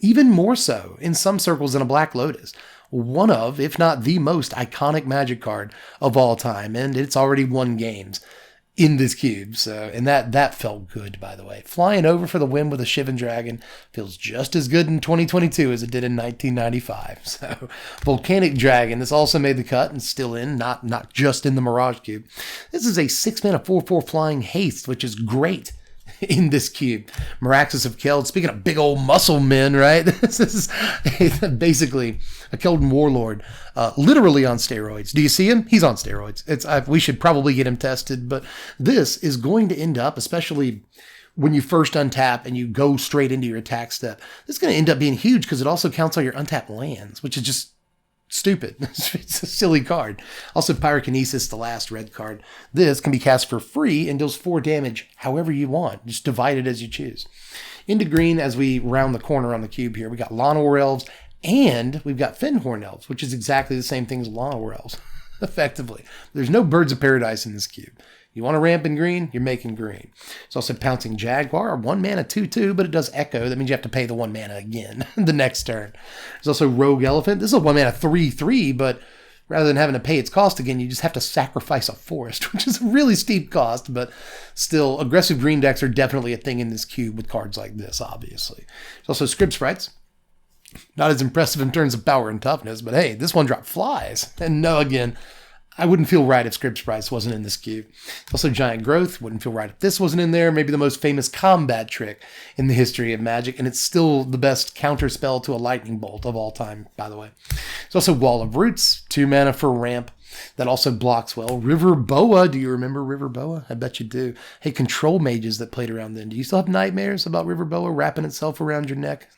even more so in some circles than a Black Lotus. One of, if not the most iconic Magic card of all time, and it's already won games in this cube. So, and that felt good, by the way. Flying over for the win with a Shivan Dragon feels just as good in 2022 as it did in 1995. So, Volcanic Dragon, this also made the cut and still in, not just in the Mirage cube. This is a 6 mana 4/4 flying haste, which is great in this cube. Miraxis of Keld, speaking of big old muscle men, right? This is basically a Keldon Warlord, literally on steroids. Do you see him? He's on steroids. We should probably get him tested, but this is going to end up, especially when you first untap and you go straight into your attack step, this is going to end up being huge because it also counts all your untapped lands, which is just stupid. It's a silly card. Also, Pyrokinesis, the last red card. This can be cast for free and deals 4 damage however you want. Just divide it as you choose. Into green, as we round the corner on the cube here, we got Llanowar Elves, and we've got Fenhorn Elves, which is exactly the same thing as Llanowar Elves, effectively. There's no Birds of Paradise in this cube. You want a ramp in green, you're making green. There's also Pouncing Jaguar, 1 mana 2/2, but it does echo. That means you have to pay the 1 mana again the next turn. There's also Rogue Elephant. This is a 1 mana 3/3, but rather than having to pay its cost again, you just have to sacrifice a forest, which is a really steep cost, but still, aggressive green decks are definitely a thing in this cube with cards like this, obviously. There's also Script Sprites. Not as impressive in terms of power and toughness, but hey, this one drop flies. And no, again, I wouldn't feel right if Script Sprites wasn't in this cube. Also, Giant Growth. Wouldn't feel right if this wasn't in there. Maybe the most famous combat trick in the history of Magic, and it's still the best counter spell to a Lightning Bolt of all time, by the way. There's also Wall of Roots, 2 mana for ramp. That also blocks well. River Boa. Do you remember River Boa? I bet you do. Hey, control mages that played around then. Do you still have nightmares about River Boa wrapping itself around your neck?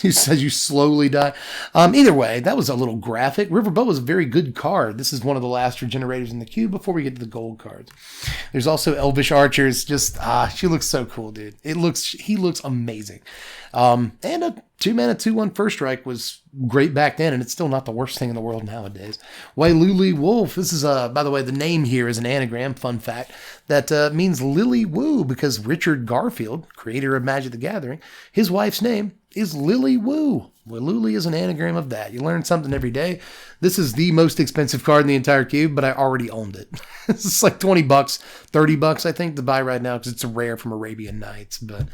You said you slowly die. Either way, that was a little graphic. River Boa is a very good card. This is one of the last regenerators in the cube before we get to the gold cards. There's also Elvish Archers. Just, she looks so cool, dude. He looks amazing. And a 2 mana 2/1 First Strike was great back then, and it's still not the worst thing in the world nowadays. Wailuli Wolf. This is, by the way, the name here is an anagram, fun fact, that means Lily Woo, because Richard Garfield, creator of Magic the Gathering, his wife's name is Lily Woo. Wailuli is an anagram of that. You learn something every day. This is the most expensive card in the entire cube, but I already owned it. It's like $20, $30, I think, to buy right now, because it's a rare from Arabian Nights, but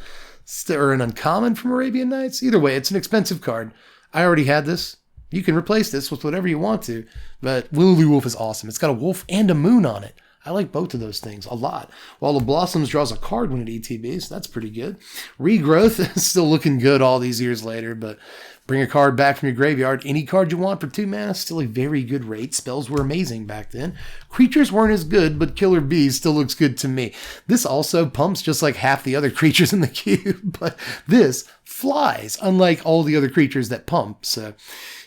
or an uncommon from Arabian Nights. Either way, it's an expensive card. I already had this. You can replace this with whatever you want to, but Wailuli Wolf is awesome. It's got a wolf and a moon on it. I like both of those things a lot. While the Blossoms draws a card when it ETBs, that's pretty good. Regrowth is still looking good all these years later, but bring a card back from your graveyard. Any card you want for 2 mana, still a very good rate. Spells were amazing back then. Creatures weren't as good, but Killer Bees still looks good to me. This also pumps just like half the other creatures in the cube, but this flies, unlike all the other creatures that pump. So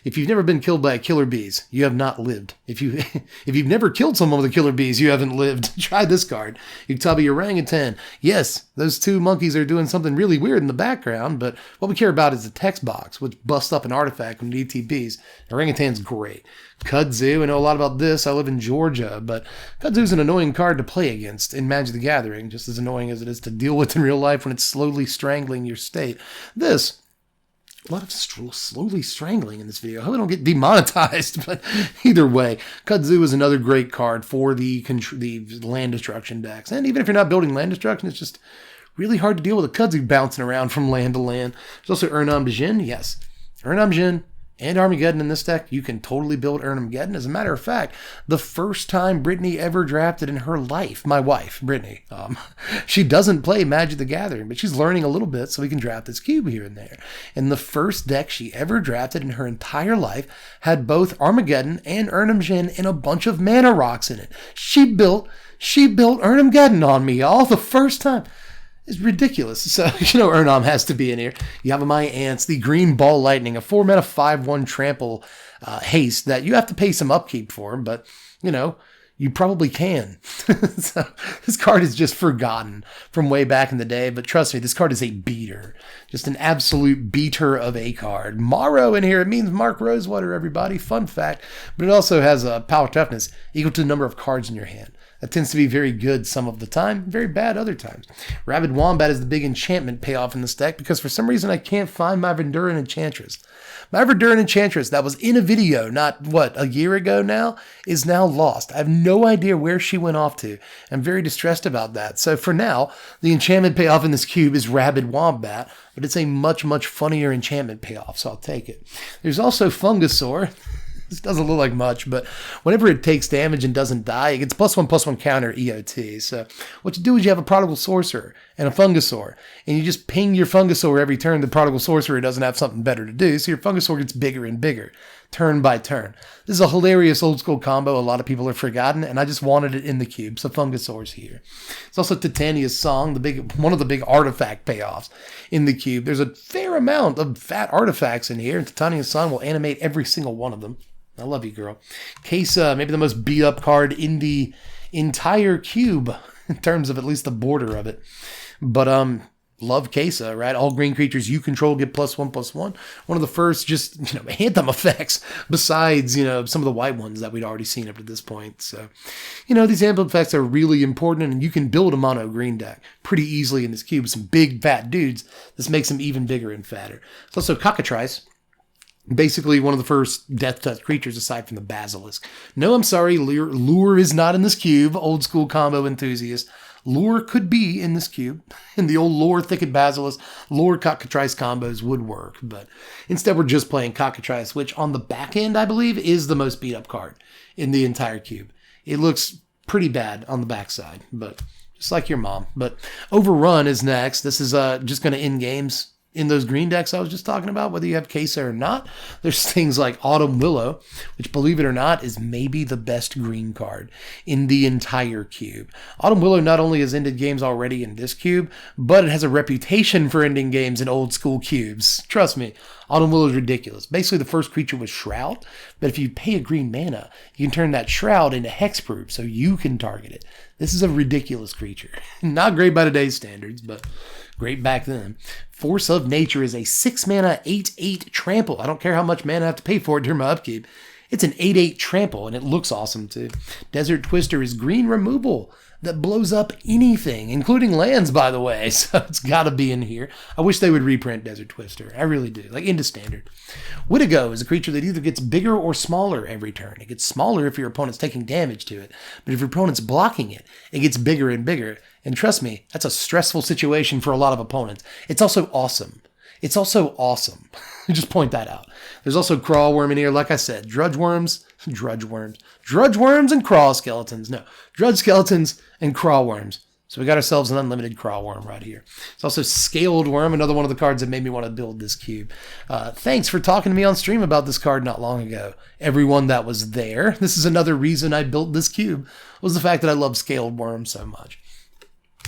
if you've never been killed by a Killer Bees, you have not lived. If you've never killed someone with a Killer Bees, you haven't lived. Try this card. Uktabi Orangutan. Yes, those 2 monkeys are doing something really weird in the background, but what we care about is the text box, which busts up an artifact when it ETBs. Orangutan's great. Kudzu, I know a lot about this. I live in Georgia, but Kudzu's an annoying card to play against in Magic the Gathering, just as annoying as it is to deal with in real life when it's slowly strangling your state. This, a lot of slowly strangling in this video. I hope I don't get demonetized, but either way, Kudzu is another great card for the land destruction decks. And even if you're not building land destruction, it's just really hard to deal with a Kudzu bouncing around from land to land. There's also Urnam Djinn. Yes, Urnam Djinn and Armageddon in this deck. You can totally build Armageddon. As a matter of fact, the first time Brittany ever drafted in her life, my wife, Brittany, she doesn't play Magic the Gathering, but she's learning a little bit so we can draft this cube here and there. And the first deck she ever drafted in her entire life had both Armageddon and Urnam Djinn and a bunch of mana rocks in it. She built Armageddon on me, y'all, the first time. It's ridiculous. So, Urnam has to be in here. Yavimaya Ants, the Green Ball Lightning, a 4 mana 5/1 trample haste that you have to pay some upkeep for, but, you probably can. So, this card is just forgotten from way back in the day, but trust me, this card is a beater. Just an absolute beater of a card. Morrow in here, it means Mark Rosewater, everybody. Fun fact. But it also has a power toughness equal to the number of cards in your hand. That tends to be very good some of the time, very bad other times. Rabid Wombat is the big enchantment payoff in this deck because for some reason I can't find my Venduran Enchantress. My Venduran Enchantress that was in a video a year ago now, is now lost. I have no idea where she went off to. I'm very distressed about that. So for now, the enchantment payoff in this cube is Rabid Wombat, but it's a much, much funnier enchantment payoff, so I'll take it. There's also Fungusaur. This doesn't look like much, but whenever it takes damage and doesn't die, it gets +1/+1 counter EOT. So what you do is you have a Prodigal Sorcerer and a Fungusaur, and you just ping your Fungusaur every turn. The Prodigal Sorcerer doesn't have something better to do, so your Fungusaur gets bigger and bigger, turn by turn. This is a hilarious old school combo a lot of people have forgotten, and I just wanted it in the cube, so Fungusaur's here. It's also Titania's Song, one of the big artifact payoffs in the cube. There's a fair amount of fat artifacts in here, and Titania's Song will animate every single one of them. I love you, girl. Kesa, maybe the most beat up card in the entire cube in terms of at least the border of it. But love Kesa, right? All green creatures you control get +1/+1. One of the first just, anthem effects besides, some of the white ones that we'd already seen up to this point. So, these anthem effects are really important, and you can build a mono green deck pretty easily in this cube with some big fat dudes. This makes them even bigger and fatter. It's also cockatrice. Basically one of the first death touch creatures aside from the basilisk. No, I'm sorry, Lure is not in this cube. Old school combo enthusiast. Lure could be in this cube. And the old Lure Thicket Basilisk, Lure Cockatrice combos would work. But instead we're just playing Cockatrice, which on the back end, I believe, is the most beat up card in the entire cube. It looks pretty bad on the backside, but just like your mom. But Overrun is next. This is just going to end games in those green decks I was just talking about, whether you have Kesa or not. There's things like Autumn Willow, which, believe it or not, is maybe the best green card in the entire cube. Autumn Willow not only has ended games already in this cube, but it has a reputation for ending games in old school cubes. Trust me, Autumn Willow is ridiculous. Basically, the first creature was Shroud, but if you pay a green mana, you can turn that Shroud into Hexproof, so you can target it. This is a ridiculous creature. Not great by today's standards, but great back then. Force of Nature is a 6-mana 8/8 trample. I don't care how much mana I have to pay for it during my upkeep. It's an 8/8 trample, and it looks awesome too. Desert Twister is green removal that blows up anything, including lands, by the way. So it's got to be in here. I wish they would reprint Desert Twister. I really do. Like into standard. Wittigo is a creature that either gets bigger or smaller every turn. It gets smaller if your opponent's taking damage to it. But if your opponent's blocking it, it gets bigger and bigger. And trust me, that's a stressful situation for a lot of opponents. It's also awesome. Just point that out. There's also Crawl Worm in here. Like I said, Drudge Worms and Crawl Skeletons. No, Drudge Skeletons and Crawl Worms. So we got ourselves an unlimited Crawl Worm right here. It's also Scaled Worm, another one of the cards that made me want to build this cube. Thanks for talking to me on stream about this card not long ago. Everyone that was there. This is another reason I built this cube, was the fact that I love Scaled Worm so much.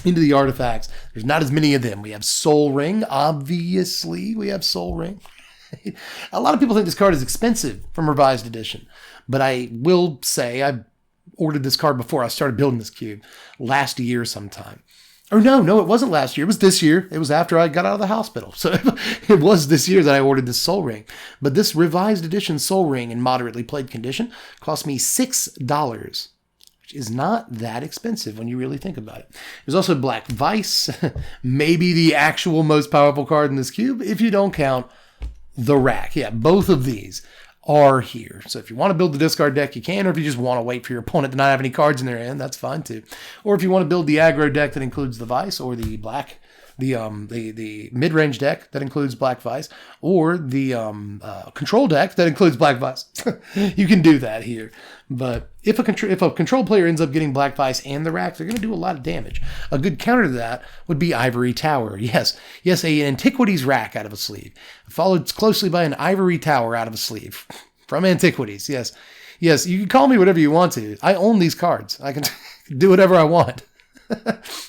Into the artifacts, there's not as many of them. We have Soul Ring, obviously. We have Soul Ring. A lot of people think this card is expensive from Revised Edition, but I will say I ordered this card before I started building this cube last year sometime. Or no, it wasn't last year. It was this year. It was after I got out of the hospital. So it was this year that I ordered this Soul Ring. But this Revised Edition Soul Ring in moderately played condition cost me $6. Is not that expensive when you really think about it. There's also Black Vice, maybe the actual most powerful card in this cube, if you don't count the Rack. Yeah, both of these are here. So if you want to build the discard deck, you can, or if you just want to wait for your opponent to not have any cards in their hand, that's fine too. Or if you want to build the aggro deck that includes the Vice, or the black, the mid-range deck that includes Black Vice, or the control deck that includes Black Vice, you can do that here. But if a control player ends up getting Black Vice and the Rack, they're going to do a lot of damage. A good counter to that would be Ivory Tower. Yes, an Antiquities Rack out of a sleeve, followed closely by an Ivory Tower out of a sleeve from Antiquities. Yes, you can call me whatever you want to. I own these cards. I can do whatever I want.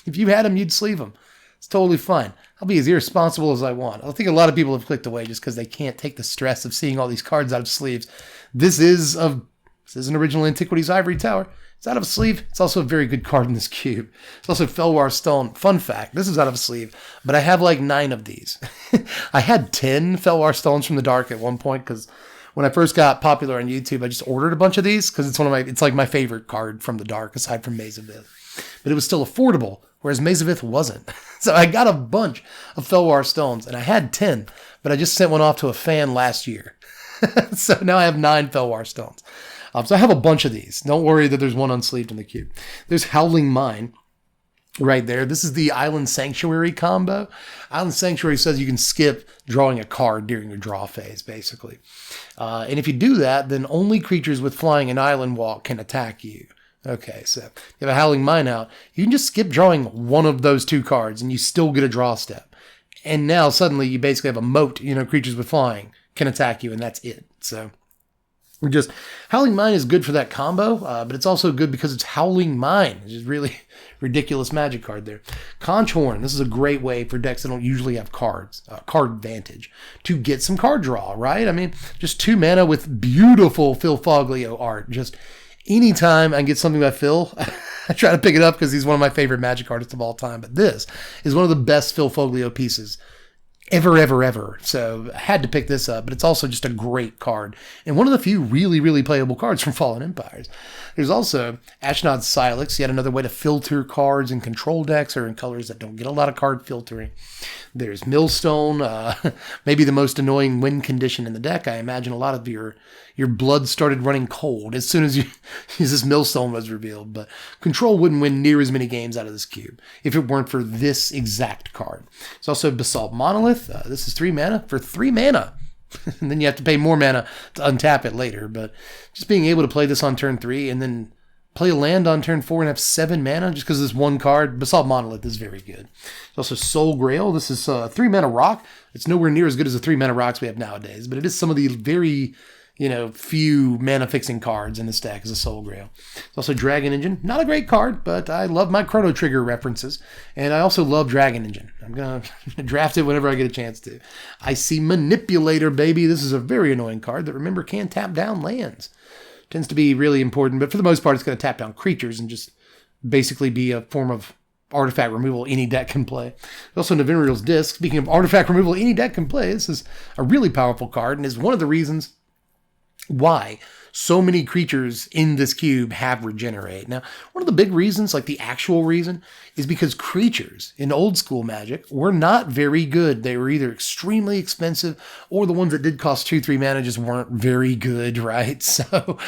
If you had them, you'd sleeve them. It's totally fine. I'll be as irresponsible as I want. I think a lot of people have clicked away just because they can't take the stress of seeing all these cards out of sleeves. This is an original Antiquities Ivory Tower. It's out of a sleeve. It's also a very good card in this cube. It's also Felwar Stone. Fun fact, this is out of a sleeve, but I have like 9 of these. I had 10 Felwar Stones from the Dark at one point because when I first got popular on YouTube, I just ordered a bunch of these because it's like my favorite card from the Dark aside from Maze of Ith. But it was still affordable, whereas Maze of Ith wasn't. So I got a bunch of Felwar Stones, and I had 10, but I just sent one off to a fan last year. So now I have 9 Felwar Stones. So I have a bunch of these. Don't worry that there's one unsleeved in the cube. There's Howling Mine right there. This is the Island Sanctuary combo. Island Sanctuary says you can skip drawing a card during your draw phase, basically. And if you do that, then only creatures with Flying and Island Walk can attack you. Okay, so you have a Howling Mine out. You can just skip drawing one of those 2 cards, and you still get a draw step. And now suddenly you basically have a moat. Creatures with Flying can attack you, and that's it. So Just Howling Mine is good for that combo, but it's also good because it's Howling Mine, which is really ridiculous magic card there. Conch Horn, this is a great way for decks that don't usually have cards, card advantage, to get some card draw, right? I mean, just 2 mana with beautiful Phil Foglio art. Just anytime I can get something by Phil, I try to pick it up because he's one of my favorite magic artists of all time. But this is one of the best Phil Foglio pieces ever. So I had to pick this up, but it's also just a great card and one of the few really playable cards from Fallen Empires. There's also Ashnod's Silex, yet another way to filter cards in control decks or in colors that don't get a lot of card filtering. There's Millstone, maybe the most annoying win condition in the deck. I imagine a lot of your blood started running cold as soon as this Millstone was revealed, but Control wouldn't win near as many games out of this cube if it weren't for this exact card. There's also Basalt Monolith. This is 3 mana for 3 mana. And then you have to pay more mana to untap it later, but just being able to play this on turn 3 and then play a land on turn 4 and have 7 mana just because this one card, Basalt Monolith, is very good. There's also Soul Grail. This is 3 mana rock. It's nowhere near as good as the 3 mana rocks we have nowadays, but it is some of the very few mana fixing cards in this deck as a Soul Grail. There's also Dragon Engine. Not a great card, but I love my Chrono Trigger references. And I also love Dragon Engine. I'm going to draft it whenever I get a chance to. I see Manipulator, baby. This is a very annoying card that, remember, can tap down lands. Tends to be really important, but for the most part, it's going to tap down creatures and just basically be a form of artifact removal any deck can play. Also, Navimriel's Disc. Speaking of artifact removal any deck can play, this is a really powerful card and is one of the reasons why so many creatures in this cube have regenerate. Now, one of the big reasons, like the actual reason, is because creatures in old school Magic were not very good. They were either extremely expensive or the ones that did cost 2-3 mana just weren't very good, right? So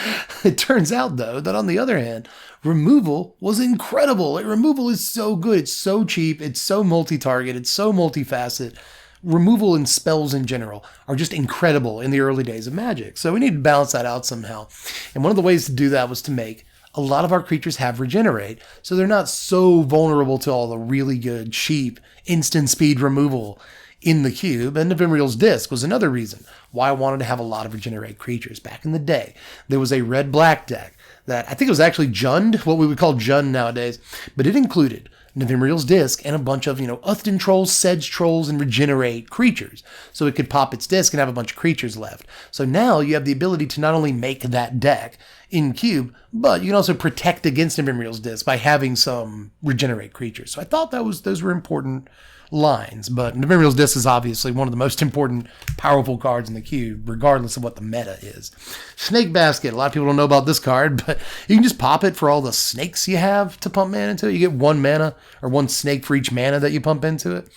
it turns out, though, that on the other hand, removal was incredible. Removal is so good. It's so cheap. It's so multi-target. It's so multifaceted. Removal and spells in general are just incredible in the early days of Magic. So we need to balance that out somehow. And one of the ways to do that was to make a lot of our creatures have regenerate, so they're not so vulnerable to all the really good, cheap, instant speed removal in the cube. And Navimriel's Disc was another reason why I wanted to have a lot of regenerate creatures. Back in the day, there was a red-black deck that I think it was actually Jund, what we would call Jund nowadays, but it included Navimriel's Disc and a bunch of, Uthden Trolls, Sedge Trolls, and regenerate creatures. So it could pop its disc and have a bunch of creatures left. So now you have the ability to not only make that deck in cube, but you can also protect against Navimriel's Disc by having some regenerate creatures. So I thought those were important lines, but Navimriel's Disc is obviously one of the most important, powerful cards in the cube, regardless of what the meta is. Snake Basket. A lot of people don't know about this card, but you can just pop it for all the snakes you have to pump mana into it. You get 1 mana or 1 snake for each mana that you pump into it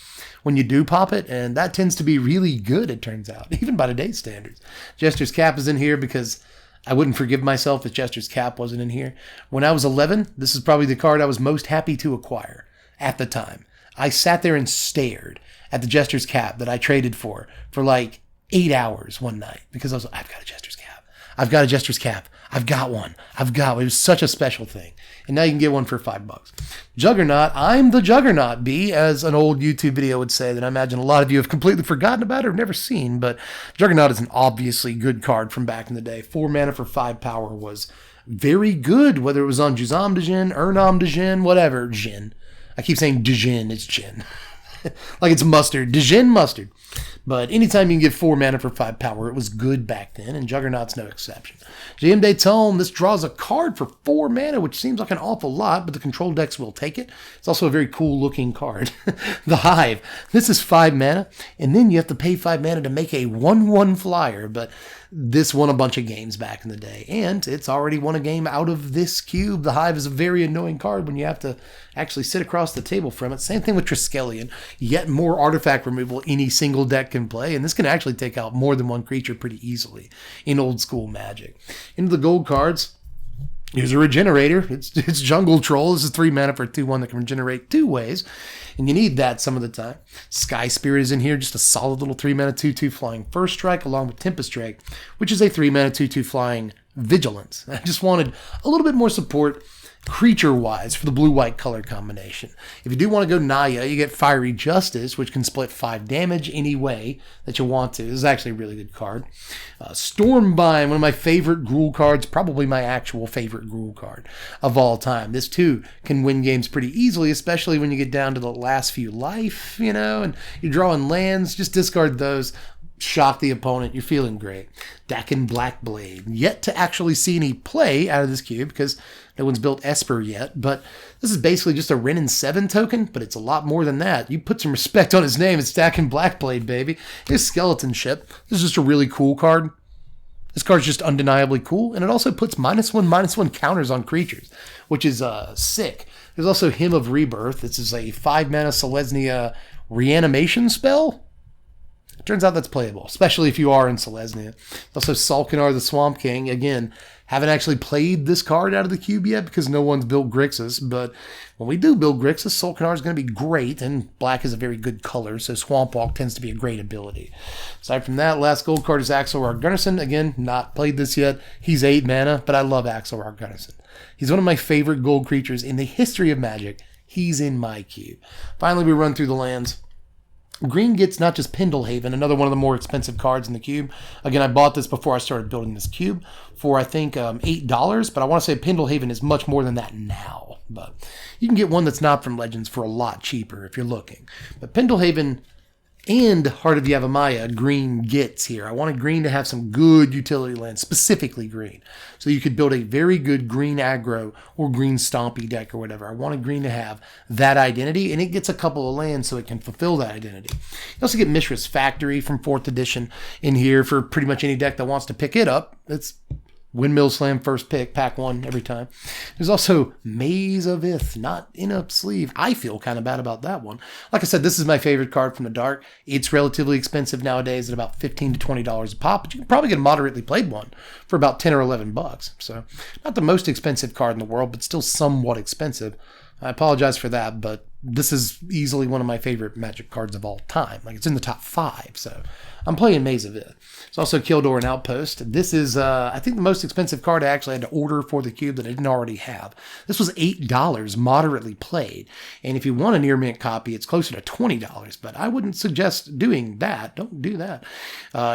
when you do pop it, and that tends to be really good, it turns out, even by today's standards. Jester's Cap is in here because I wouldn't forgive myself if Jester's Cap wasn't in here. When I was 11, this is probably the card I was most happy to acquire at the time. I sat there and stared at the Jester's Cap that I traded for like 8 hours one night because I was like, I've got a Jester's Cap. I've got a Jester's Cap. I've got one. It was such a special thing. And now you can get one for $5. Juggernaut. I'm the Juggernaut, B, as an old YouTube video would say that I imagine a lot of you have completely forgotten about or never seen. But Juggernaut is an obviously good card from back in the day. 4 mana for 5 power was very good, whether it was on Juzam Djinn, Urnam Djinn, whatever, Djinn. I keep saying Djinn, it's Djinn. Like it's mustard. Djinn mustard. But anytime you can get 4 mana for 5 power, it was good back then, and Juggernaut's no exception. GM Day Tome, this draws a card for 4 mana, which seems like an awful lot, but the control decks will take it. It's also a very cool looking card. The Hive. This is 5 mana, and then you have to pay 5 mana to make a 1/1 flyer, but this won a bunch of games back in the day, and it's already won a game out of this cube. The Hive is a very annoying card when you have to actually sit across the table from it. Same thing with Triskelion. Yet more artifact removal any single deck can play, and this can actually take out more than one creature pretty easily in old school Magic. Into the gold cards, here's a regenerator. It's Jungle Troll. This is 3 mana for 2/1 that can regenerate 2 ways, and you need that some of the time. Sky Spirit is in here, just a solid little 3 mana 2/2 flying first strike, along with Tempest Drake, which is a 3 mana 2/2 flying vigilance. I just wanted a little bit more support creature-wise for the blue-white color combination. If you do want to go Naya, you get Fiery Justice, which can split 5 damage any way that you want to. This is actually a really good card. Stormbind, one of my favorite Gruul cards, probably my actual favorite Gruul card of all time. This, too, can win games pretty easily, especially when you get down to the last few life, and you're drawing lands. Just discard those. Shock the opponent, you're feeling great. Dakin Blackblade, yet to actually see any play out of this cube because no one's built Esper yet, but this is basically just a Wrenn and 7 token, but it's a lot more than that. You put some respect on his name, it's Dakin Blackblade, baby. His Skeleton Ship, this is just a really cool card. This card's just undeniably cool, and it also puts -1/-1 counters on creatures, which is sick. There's also Hymn of Rebirth. This is a 5-mana Selesnya reanimation spell. Turns out that's playable, especially if you are in Selesnya. Also, Salkanar the Swamp King. Again, haven't actually played this card out of the cube yet because no one's built Grixis, but when we do build Grixis, Salkanar is going to be great, and black is a very good color, so Swamp Walk tends to be a great ability. Aside from that, last gold card is Axelrod Gunnarsson. Again, not played this yet. He's 8 mana, but I love Axelrod Gunnarsson. He's one of my favorite gold creatures in the history of Magic. He's in my cube. Finally, we run through the lands. Green gets not just Pendlehaven, another one of the more expensive cards in the cube. Again, I bought this before I started building this cube for, I think, $8, but I want to say Pendlehaven is much more than that now. But you can get one that's not from Legends for a lot cheaper if you're looking. But Pendlehaven and Heart of Yavimaya, green gets here. I wanted green to have some good utility lands, specifically green. So you could build a very good green aggro or green stompy deck or whatever. I wanted green to have that identity, and it gets a couple of lands so it can fulfill that identity. You also get Mishra's Factory from 4th edition in here for pretty much any deck that wants to pick it up. It's Windmill Slam first pick, pack 1 every time. There's also Maze of Ith, not in a sleeve. I feel kind of bad about that one. Like I said, this is my favorite card from the dark. It's relatively expensive nowadays at about $15 to $20 a pop, but you can probably get a moderately played one for about 10 or $11. So not the most expensive card in the world, but still somewhat expensive. I apologize for that, but this is easily one of my favorite Magic cards of all time. Like, it's in the top 5, so I'm playing Maze of Ith. There's also Kildor and Outpost. This is, I think, the most expensive card I actually had to order for the cube that I didn't already have. This was $8, moderately played. And if you want a near mint copy, it's closer to $20, but I wouldn't suggest doing that. Don't do that.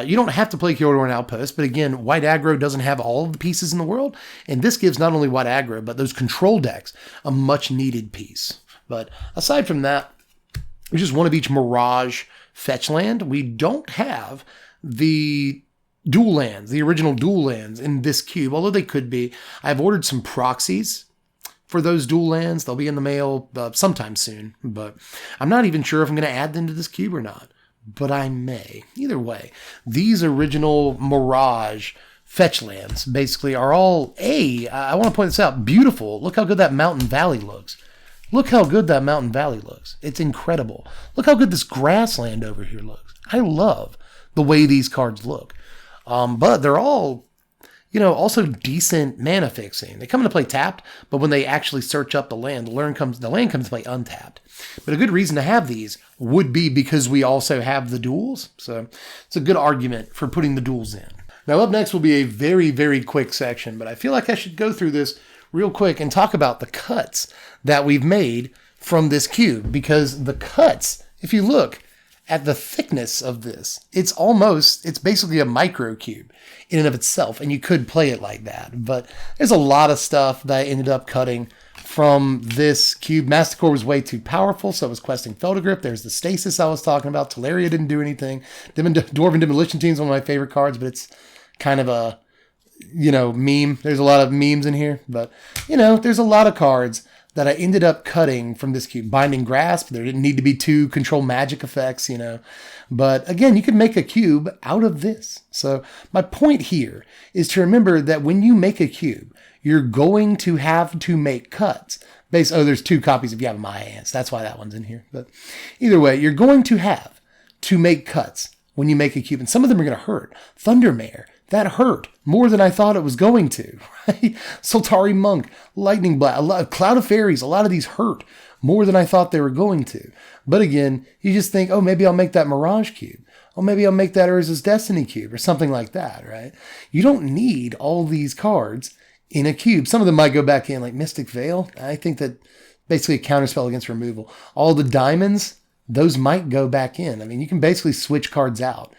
You don't have to play Kildor and Outpost, but again, white aggro doesn't have all of the pieces in the world, and this gives not only white aggro, but those control decks a much needed piece. But aside from that, we just one of each Mirage fetch land. We don't have the dual lands, the original dual lands in this cube, although they could be. I've ordered some proxies for those dual lands. They'll be in the mail sometime soon, but I'm not even sure if I'm going to add them to this cube or not, but I may. Either way, these original Mirage fetch lands basically are all, I want to point this out, beautiful. Look how good that Mountain Valley looks. Look how good that Mountain Valley looks. It's incredible. Look how good this grassland over here looks. I love the way these cards look. But they're all, also decent mana fixing. They come into play tapped, but when they actually search up the land, the land comes to play untapped. But a good reason to have these would be because we also have the duels. So it's a good argument for putting the duels in. Now up next will be a very, very quick section, but I feel like I should go through this real quick and talk about the cuts that we've made from this cube, because the cuts, if you look at the thickness of this, it's basically a micro cube in and of itself, and you could play it like that. But there's a lot of stuff that I ended up cutting from this cube. Masticore was way too powerful, so I was questing Feldergrip. There's the Stasis I was talking about. Teleria didn't do anything. Dwarven Demolition Team is one of my favorite cards, but it's kind of a meme. There's a lot of memes in here, but there's a lot of cards that I ended up cutting from this cube. Binding Grasp, there didn't need to be 2 control magic effects, But again, you can make a cube out of this. So my point here is to remember that when you make a cube, you're going to have to make cuts. There's 2 copies of Yavimaya Ants. That's why that one's in here. But either way, you're going to have to make cuts when you make a cube. And some of them are going to hurt. Thundermare, that hurt more than I thought it was going to, right? Soltari Monk, Lightning Blast, Cloud of Fairies, a lot of these hurt more than I thought they were going to. But again, you just think, maybe I'll make that Mirage Cube. Maybe I'll make that Urza's Destiny Cube or something like that, right? You don't need all these cards in a cube. Some of them might go back in, like Mystic Veil. I think that basically a counterspell against removal. All the diamonds, those might go back in. I mean, you can basically switch cards out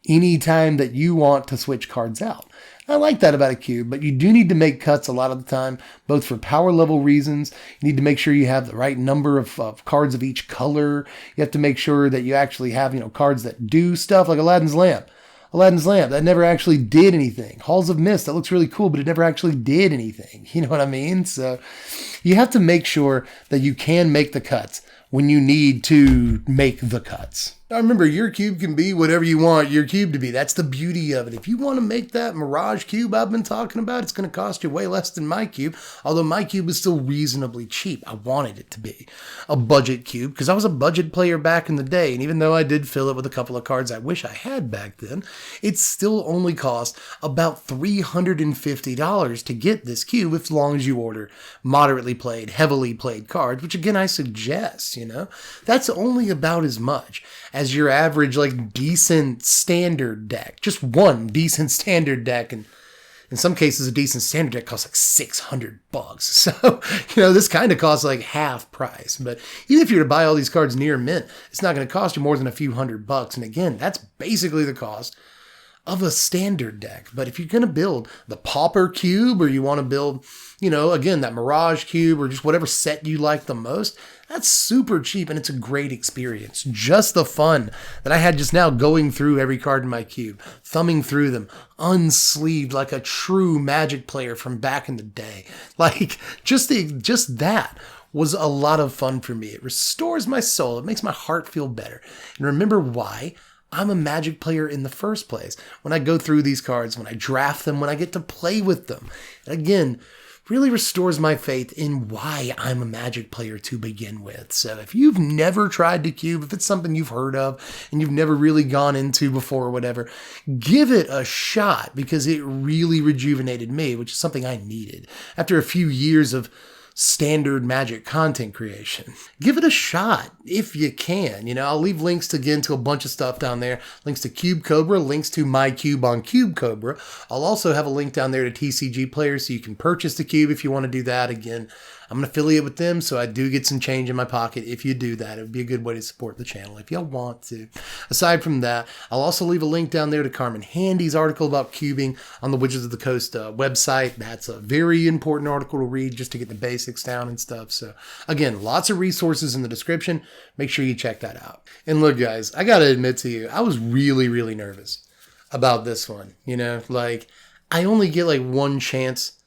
anytime that you want to switch cards out. I like that about a cube, but you do need to make cuts a lot of the time, both for power level reasons. You need to make sure you have the right number of cards of each color. You have to make sure that you actually have, cards that do stuff like Aladdin's Lamp. Aladdin's Lamp, that never actually did anything. Halls of Mist, that looks really cool, but it never actually did anything. You know what I mean? So you have to make sure that you can make the cuts when you need to make the cuts. Now remember, your cube can be whatever you want your cube to be. That's the beauty of it. If you want to make that Mirage cube I've been talking about, it's going to cost you way less than my cube, although my cube is still reasonably cheap. I wanted it to be a budget cube because I was a budget player back in the day, and even though I did fill it with a couple of cards I wish I had back then, it still only cost about $350 to get this cube as long as you order moderately played, heavily played cards, which again I suggest, That's only about as much as your average, decent standard deck. Just one decent standard deck. And in some cases, a decent standard deck costs $600. So, this kind of costs half price. But even if you were to buy all these cards near mint, it's not going to cost you more than a few $100. And again, that's basically the cost of a standard deck. But if you're going to build the Pauper Cube, or you want to build, again, that Mirage Cube, or just whatever set you like the most, that's super cheap and it's a great experience. Just the fun that I had just now going through every card in my cube, thumbing through them, unsleeved like a true Magic player from back in the day. Just that was a lot of fun for me. It restores my soul. It makes my heart feel better. And remember why I'm a Magic player in the first place. When I go through these cards, when I draft them, when I get to play with them. Again, really restores my faith in why I'm a Magic player to begin with. So if you've never tried to cube, if it's something you've heard of and you've never really gone into before or whatever, give it a shot because it really rejuvenated me, which is something I needed after a few years of standard Magic content creation. Give it a shot if you can. I'll leave links again to a bunch of stuff down there. Links to Cube Cobra, links to my cube on Cube Cobra. I'll also have a link down there to TCG Players so you can purchase the cube if you want to do that. Again, I'm an affiliate with them, so I do get some change in my pocket if you do that. It would be a good way to support the channel if you want to. Aside from that, I'll also leave a link down there to Carmen Handy's article about cubing on the Wizards of the Coast website. That's a very important article to read just to get the basics down and stuff. So again, lots of resources in the description. Make sure you check that out. And look, guys, I got to admit to you, I was really, really nervous about this one. I only get one chance.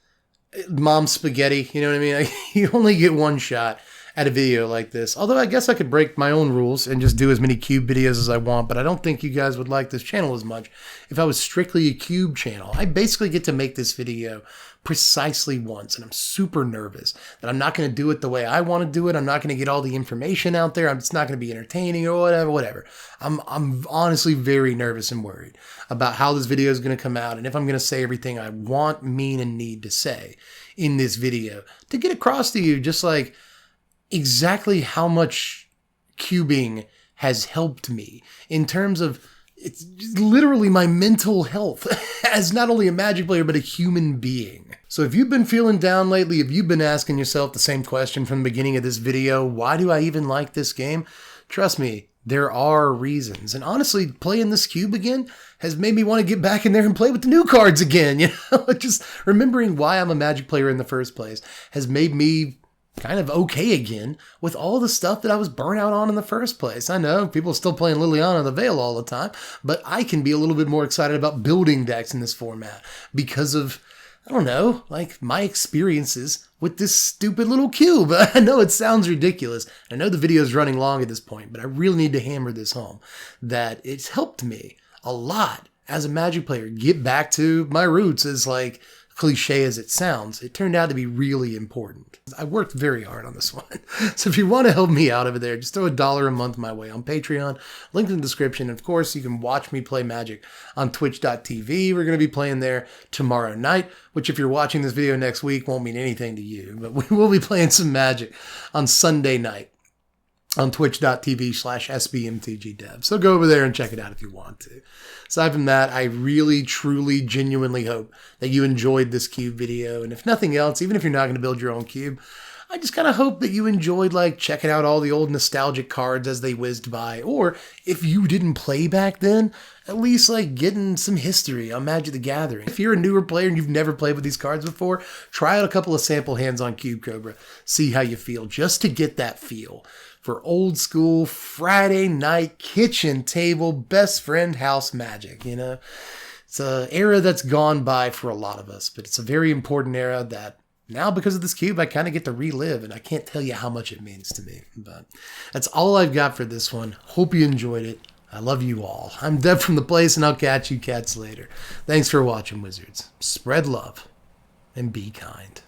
Mom's spaghetti, you know what I mean? You only get one shot at a video like this. Although I guess I could break my own rules and just do as many cube videos as I want, but I don't think you guys would like this channel as much if I was strictly a cube channel. I basically get to make this video precisely once, and I'm super nervous that I'm not going to do it the way I want to do it. I'm not going to get all the information out there. It's not going to be entertaining or whatever. I'm honestly very nervous and worried about how this video is going to come out and if I'm going to say everything I want, mean, and need to say in this video to get across to you just exactly how much cubing has helped me in terms of it's literally my mental health as not only a Magic player, but a human being. So if you've been feeling down lately, if you've been asking yourself the same question from the beginning of this video, why do I even like this game? Trust me, there are reasons. And honestly, playing this cube again has made me want to get back in there and play with the new cards again. Just remembering why I'm a Magic player in the first place has made me kind of okay again with all the stuff that I was burnt out on in the first place. I know people are still playing Liliana the Veil all the time, but I can be a little bit more excited about building decks in this format because of, I don't know, my experiences with this stupid little cube. I know it sounds ridiculous. I know the video is running long at this point, but I really need to hammer this home that it's helped me a lot as a Magic player get back to my roots as cliche as it sounds. It turned out to be really important. I worked very hard on this one. So if you want to help me out over there, just throw $1 a month my way on Patreon. Link in the description. Of course, you can watch me play Magic on twitch.tv. We're going to be playing there tomorrow night, which if you're watching this video next week won't mean anything to you, but we will be playing some Magic on Sunday night. on twitch.tv/SBMTGDev. So go over there and check it out if you want to. Aside from that, I really, truly, genuinely hope that you enjoyed this cube video. And if nothing else, even if you're not going to build your own cube, I just kind of hope that you enjoyed like checking out all the old nostalgic cards as they whizzed by. Or if you didn't play back then, at least like getting some history on Magic the Gathering. If you're a newer player and you've never played with these cards before, try out a couple of sample hands on Cube Cobra. See how you feel, just to get that feel for old school Friday night kitchen table best friend house magic. You know, it's an era that's gone by for a lot of us, but it's a very important era that now, because of this cube, I kind of get to relive, and I can't tell you how much it means to me. But that's all I've got for this one. Hope you enjoyed it. I love you all. I'm Dev from the place, and I'll catch you cats later. Thanks for watching, Wizards. Spread love and be kind.